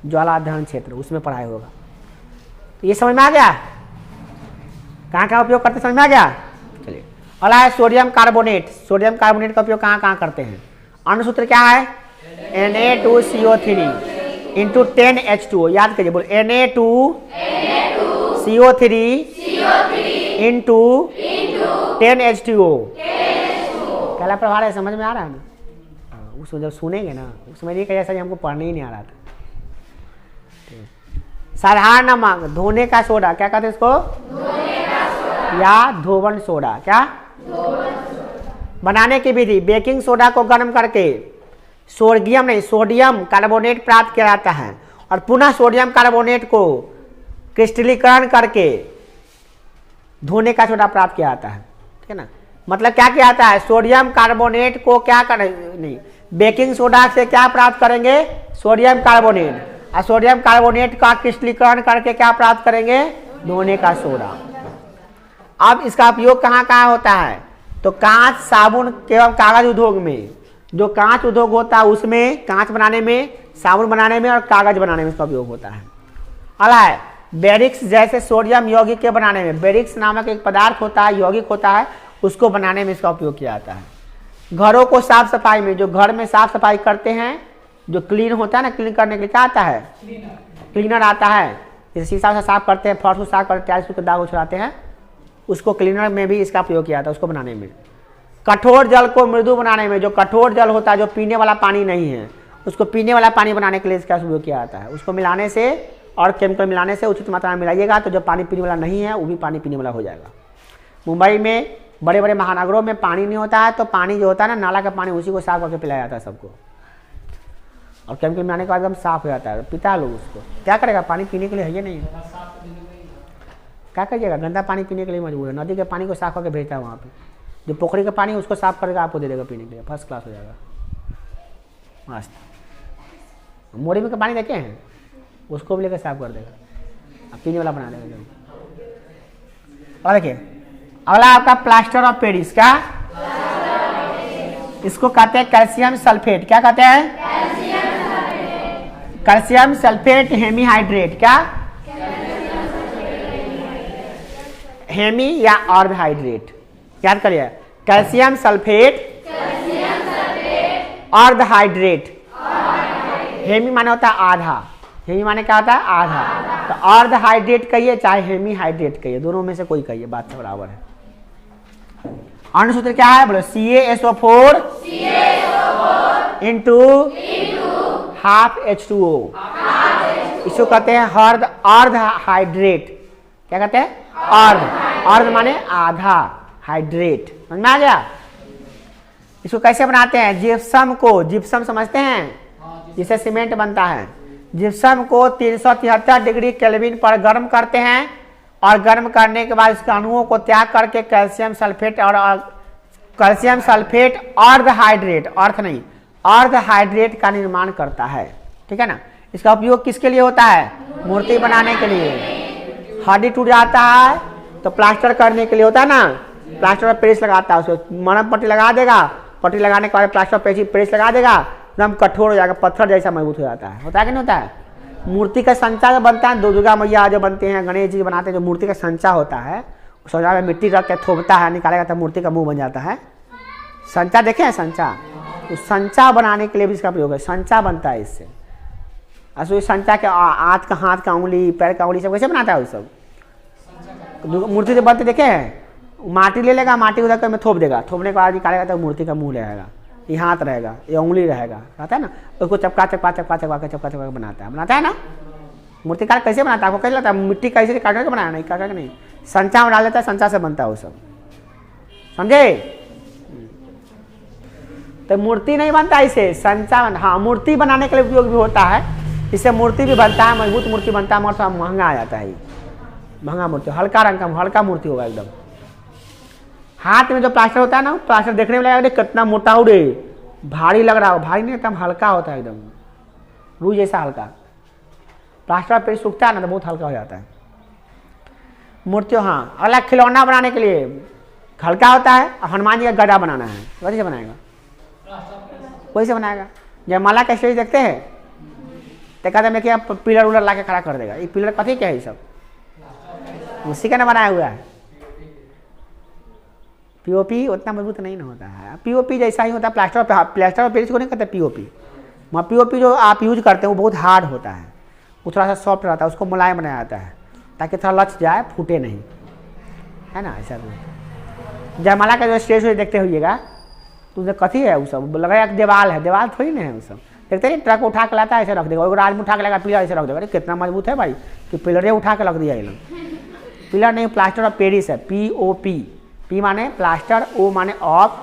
ज्वाला दहन क्षेत्र, उसमें पढ़ाई होगा। तो ये समझ में आ गया कहाँ कहाँ उपयोग करते, समझ में आ गया। चलिए, अगला है सोडियम कार्बोनेट। सोडियम कार्बोनेट का उपयोग कहाँ कहाँ करते हैं। अन्य सूत्र क्या है, Na2CO3 इंटू 10H2O। याद करिए, बोल Na2CO3 इंटू 10H2O। पहला प्रभाव है, समझ में आ रहा है ना। उसको जब सुनेंगे ना, उसमें ये कैसा हमको पढ़ने ही नहीं आ रहा था। साधारण नमक, धोने का सोडा, क्या कहते हैं इसको, या धोवन सोडा। क्या बनाने की विधि, बेकिंग सोडा को गर्म करके सोडियम कार्बोनेट प्राप्त किया जाता है, और पुनः सोडियम कार्बोनेट को क्रिस्टलीकरण करके धोने का सोडा प्राप्त किया जाता है। ठीक है ना, मतलब क्या किया जाता है, सोडियम कार्बोनेट को क्या नहीं, बेकिंग सोडा से क्या प्राप्त करेंगे, सोडियम कार्बोनेट, और सोडियम कार्बोनेट का क्रिस्टलीकरण करके क्या प्राप्त करेंगे, धोने का सोडा। अब इसका उपयोग कहाँ कहाँ होता है, तो कांच, साबुन एवं कागज उद्योग में। जो कांच उद्योग होता है उसमें कांच बनाने में, साबुन बनाने में और कागज बनाने में इसका उपयोग होता है। अगला है बेरिक्स, जैसे सोडियम यौगिक के बनाने में। बेरिक्स नामक एक पदार्थ होता है, यौगिक होता है, उसको बनाने में इसका उपयोग किया जाता है। घरों को साफ सफाई में, जो घर में साफ सफाई करते हैं, जो क्लीन होता है ना, क्लीन करने के लिए क्या आता है, क्लीनर आता है। जैसे शीशा से साफ करते हैं, फर्श को साफ करते हैं, टाइल्स के दाग उछाते हैं, उसको क्लीनर में भी इसका उपयोग किया जाता है, उसको बनाने में। कठोर जल को मृदु बनाने में, जो कठोर जल होता है, जो पीने वाला पानी नहीं है, उसको पीने वाला पानी बनाने के लिए इसका उपयोग किया जाता है। उसको मिलाने से और केमिकल मिलाने से उचित मात्रा में मिलाइएगा तो जो पानी पीने वाला नहीं है वो भी पानी पीने वाला हो जाएगा। मुंबई में बड़े बड़े महानगरों में पानी नहीं होता है, तो पानी जो होता है ना, नाला का पानी, उसी को साफ करके पिलाया जाता है सबको, और केमिकल मिलाने के बाद एकदम साफ हो जाता है, पीता है लोग उसको। क्या करेगा, पानी पीने के लिए है ये नहीं, क्या करिएगा, गंदा पानी पीने के लिए मजबूर है। नदी के पानी को साफ करके भेजता है वहाँ पे, जो पोखरी का पानी उसको साफ करके आपको दे देगा पीने के लिए, फर्स्ट क्लास हो जाएगा मस्त। मोड़ी में का पानी देखे हैं, उसको भी लेकर साफ कर देगा, अब पीने वाला बना देगा। और देखिए अगला आपका प्लास्टर ऑफ पेरिस। क्या, इसको कहते हैं कैल्शियम सल्फेट। क्या कहते हैं, कैल्शियम सल्फेट हेमीहाइड्रेट। क्या, हेमी या अर्ध हाइड्रेट, याद करिए, कैल्शियम सल्फेट अर्ध हाइड्रेट। हेमी माने होता है आधा, हेमी माने क्या होता है, आधा, तो अर्ध हाइड्रेट कहिए चाहे हेमी हाइड्रेट कहिए, दोनों में से कोई कहिए, बात तो बराबर है। अन्य सूत्र क्या है, बोलो CaSO4 इंटू हाफ H2O, इसको कहते हैं अर्ध हाइड्रेट। क्या कहते हैं? अर्ध माने आधा, हाइड्रेट। समझ में आ गया? इसको कैसे बनाते हैं? जिप्सम को, जिप्सम समझते हैं जिससे सीमेंट बनता है, जिप्सम को 373 डिग्री केल्विन पर गर्म करते हैं और गर्म करने के बाद इसके अणुओं को त्याग करके कैल्शियम सल्फेट अर्ध हाइड्रेट, अर्थ नहीं, अर्ध हाइड्रेट का निर्माण करता है। ठीक है ना? इसका उपयोग किसके लिए होता है? मूर्ति बनाने के लिए। हड्डी टूट जाता है तो प्लास्टर करने के लिए होता है ना, प्लास्टर पर पेरिस लगाता है, उसको मरहम पट्टी लगा देगा, पट्टी लगाने के बाद प्लास्टर पेरिस लगा देगा, एकदम कठोर हो जाएगा, पत्थर जैसा मजबूत हो जाता है। होता है कि नहीं होता है? मूर्ति का संचा जो बनता है, दुर्गा मैया जो बनते हैं, गणेश जी बनाते हैं, जो मूर्ति का संचा होता है, उस संचा में मिट्टी रख के थोपता है, निकालेगा तो मूर्ति का मुंह बन जाता है। संचा देखे हैं? संचा, उस संचा बनाने के लिए भी इसका प्रयोग है। संचा बनता है इससे। असो संचा के हाथ का उंगली, पैर का उंगली सब कैसे बनाता है? वो सब मूर्ति जो बनते देखे हैं, माटी ले लेगा, माटी उधर कर में थोप देगा, थोपने के बाद निकालेगा तो मूर्ति का मुंह रहेगा, ये हाथ रहेगा, ये उंगली रहेगा, रहता है ना, उसको चपका के बनाता है ना। मूर्तिकार कैसे बनाता है? आपको कैसे लगता है? मिट्टी कैसे काट के बनाया? नहीं, काट के नहीं, संचा में डाल देता है, संचा से बनता है वो सब। समझे? तो मूर्ति नहीं बनता इसे, संचा। हाँ, मूर्ति बनाने के लिए उपयोग भी होता है, इससे मूर्ति भी बनता है, मजबूत मूर्ति बनता है, मगर थोड़ा महंगा आ जाता है। महंगा मूर्ति, हल्का रंग का, हल्का मूर्ति होगा एकदम। हाथ में जो प्लास्टर होता है ना, प्लास्टर देखने में लगेगा कितना मोटा हो रे, भारी लग रहा हो, भारी नहीं, एकदम हल्का होता है, एकदम रूई जैसा हल्का। प्लास्टर पे सूखता है ना तो बहुत हल्का हो जाता है मूर्ति। हाँ, अगला खिलौना बनाने के लिए हल्का होता है। हनुमान जी का गदा बनाना है, कैसे बनाएगा? वैसे बनाएगा। जयमाला का स्टेज देखते हैं तो कहते हैं कि पिलर उलर ला के खड़ा कर देगा। ये पिलर कथी क्या है? ये सब उसी का ना बनाया हुआ है। पीओपी उतना मजबूत नहीं ना होता है, पीओपी जैसा ही होता है। प्लास्टर और पेरिस को नहीं कहते पीओपी। पीओपी जो आप यूज करते हैं वो बहुत हार्ड होता है, वो थोड़ा सा सॉफ्ट रहता है, उसको मुलायम बनाया जाता है ताकि थोड़ा लच जाए, फूटे नहीं, है ना। ऐसा जयमाला का जो स्टेज देखते हुईएगा तो उसमें कथी है? वो सब लगा दीवार है, दीवार थोड़ी ना है वो सब। देखते हैं ट्रक उठा के लाता है, ऐसे रख देगा, और आदमी उठा के लगा पिलर ऐसे रख देगा। अरे कितना मजबूत है भाई कि पिलर उठा के रख दिया ये लोग। पिलर नहीं, प्लास्टर ऑफ पेरिस है, POP। पी माने प्लास्टर, ओ माने ऑफ,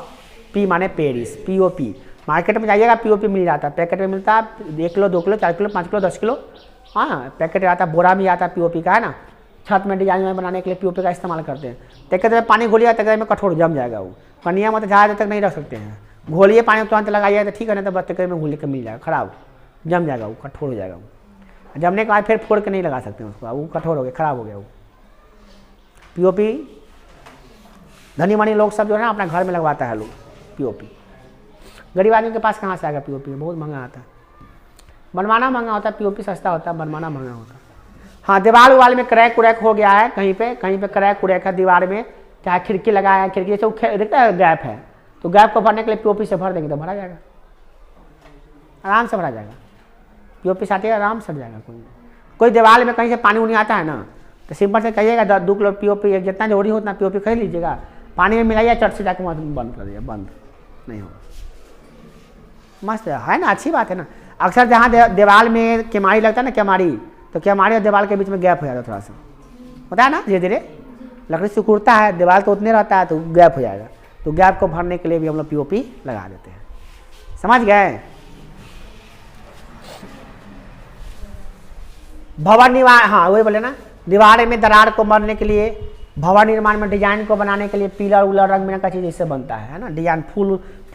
पी माने पेरिस, POP। मार्केट में जाइएगा POP मिल जाता है, पैकेट में मिलता है 1 kilo, 2 kilo, 4 kilo, 5 kilo, 10 kilo. हाँ, पैकेट आता है, बोरा में आता है POP का, है ना। छत में डिजाइन बनाने के लिए POP का इस्तेमाल करते हैं। तक में पानी घोलिएगा तक में कठोर जम जाएगा वो, पनिया में तो ज़्यादा देर तक नहीं रख सकते हैं। घोलिए पानी में तुरंत लगाइए तो ठीक है, नहीं तो बस तक में घोल के मिल जाएगा, खराब जम जाएगा, वो कठोर हो जाएगा। वो जमने के बाद फिर फोड़ के नहीं लगा सकते हैं उसको, वो कठोर हो गया, खराब हो गया वो। POP धनी मनी लोग सब जो है ना अपना घर में लगवाता है लोग POP। गरीब आदमी के पास कहाँ से आएगा POP? बहुत महंगा आता है, बनवाना महंगा होता है, POP सस्ता होता है, बनवाना महंगा होता है। हाँ, दीवार उवाल में क्रैक उरैक हो गया है, कहीं पे क्रैक उरैक है दीवार में, चाहे खिड़की लगाया है, खिड़की से देखता है गैप है, तो गैप को भरने के लिए POP से भर देंगे तो भरा जाएगा, आराम से भरा जाएगा। POP साथ आराम से जाएगा। कोई दीवार में कहीं से पानी उनी आता है ना, तो सिंपल से कहिएगा 2 किलो POP, जितना जरूरी हो उतना POP खरीद लीजिएगा, पानी में मिलाइए, चट से जाकर बंद कर दीजिए, बंद नहीं होगा। मस्त है ना, अच्छी बात है ना। अक्सर जहाँ दीवार में केमाड़ी लगता है ना, केमाड़ी, तो केमाड़ी और दीवार के बीच में गैप हो जाता है, थोड़ा सा होता है ना, धीरे धीरे लकड़ी सिकुड़ता है, दीवार तो उतने रहता है तो गैप हो जाएगा, तो गैप को भरने के लिए भी हम लोग POP लगा देते हैं। समझ गए? भवन निर्माण, हाँ वही बोले ना, दीवार में दरार को भरने के लिए, भवन निर्माण में डिजाइन को बनाने के लिए पिलर उलर रंग बिरंग का चीज़ इससे बनता है ना। डिजाइन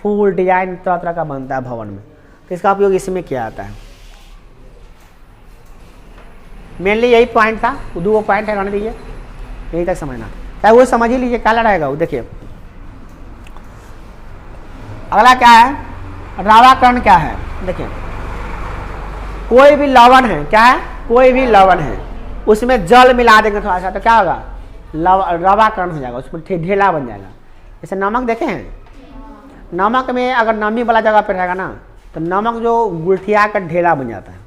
फूल डिजाइन तरह तरह का बनता है भवन में, तो इसका उपयोग इसमें किया जाता है। मेनली यही पॉइंट था, 2 पॉइंट है, रहने दीजिए, यही तक समझना, चाहे वो समझ ही लीजिए क्या रहेगा वो। देखिए अगला क्या है, रावाकरण क्या है। देखिए कोई भी लवण है, क्या है, कोई भी लवण है, उसमें जल मिला देंगे थोड़ा सा तो क्या होगा, रवाकरण हो जाएगा, उसमें ढेला बन जाएगा। जैसे नमक देखे हैं, नमक में अगर नमी वाला जगह पर रहेगा ना तो नमक जो गुलठिया का ढेला बन जाता है,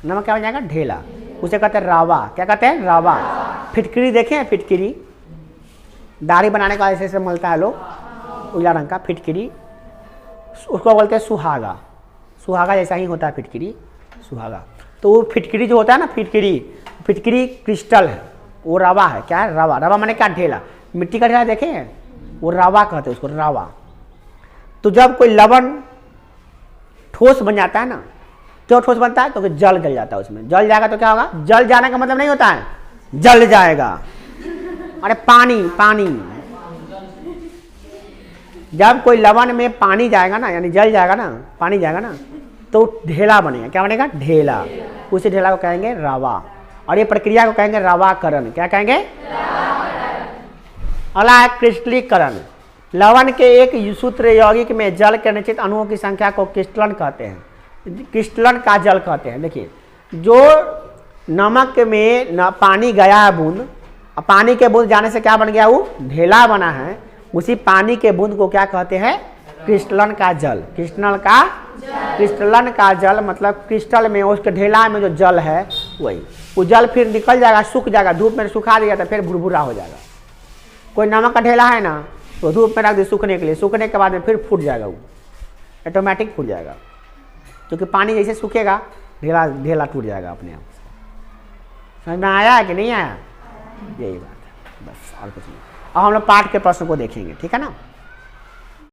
नमक क्या बन जाएगा, ढेला, उसे कहते हैं रावा। क्या कहते हैं, रावा। फिटकरी देखे हैं, फिटकरी दाढ़ी बनाने का ऐसे ऐसे मलता है लोग, उजला रंग का फिटकरी, उसको बोलते हैं सुहागा। सुहागा जैसा ही होता है फिटकरी, सुहागा। तो वो फिटकरी जो होता है ना, फिटकरी क्रिस्टल है, वो रवा है। क्या है? रवा। रवा माने क्या? ढेला। मिट्टी का ढेला देखे हैं, वो रवा कहते हैं उसको, रवा। तो जब कोई लवण ठोस बन जाता है ना, क्यों ठोस बनता है? तो जल जल जाता है उसमें। जल जाएगा तो क्या होगा? जल जाने का मतलब नहीं होता है जल जाएगा। अरे पानी, पानी। जब कोई लवण में पानी जाएगा ना, यानी जल जाएगा ना, पानी जाएगा ना, तो ढेला बनेगा। क्या बनेगा? ढेला। उसी ढेला को कहेंगे रवा। और ये प्रक्रिया को कहेंगे रवाकरण। क्या कहेंगे? अगला है क्रिस्टलीकरण। लवण के एक सूत्र यौगिक में जल के निश्चित अणुओं की संख्या को क्रिस्टलन कहते हैं। क्रिस्टलन का जल कहते हैं। देखिए, जो नमक में पानी गया है बूंद, पानी के बूंद जाने से क्या बन गया? वो ढेला बना है। उसी पानी के बूंद को क्या कहते हैं? क्रिस्टलन का जल। क्रिस्टलन का जल मतलब क्रिस्टल में, उसके ढेला में जो जल है वही। वो जल फिर निकल जाएगा, सूख जाएगा, धूप में सुखा दिया तो फिर भुरभुरा हो जाएगा। कोई नमक का ढेला है ना, तो धूप में रख दे सूखने के लिए, सूखने के बाद में फिर फूट जाएगा, वो ऑटोमेटिक फूट जाएगा। क्योंकि पानी जैसे सूखेगा ढेला टूट जाएगा अपने आप। समझ में आया है कि नहीं आया? यही बात है बस, और कुछ नहीं। अब हम लोग पाठ के प्रश्न को देखेंगे, ठीक है ना।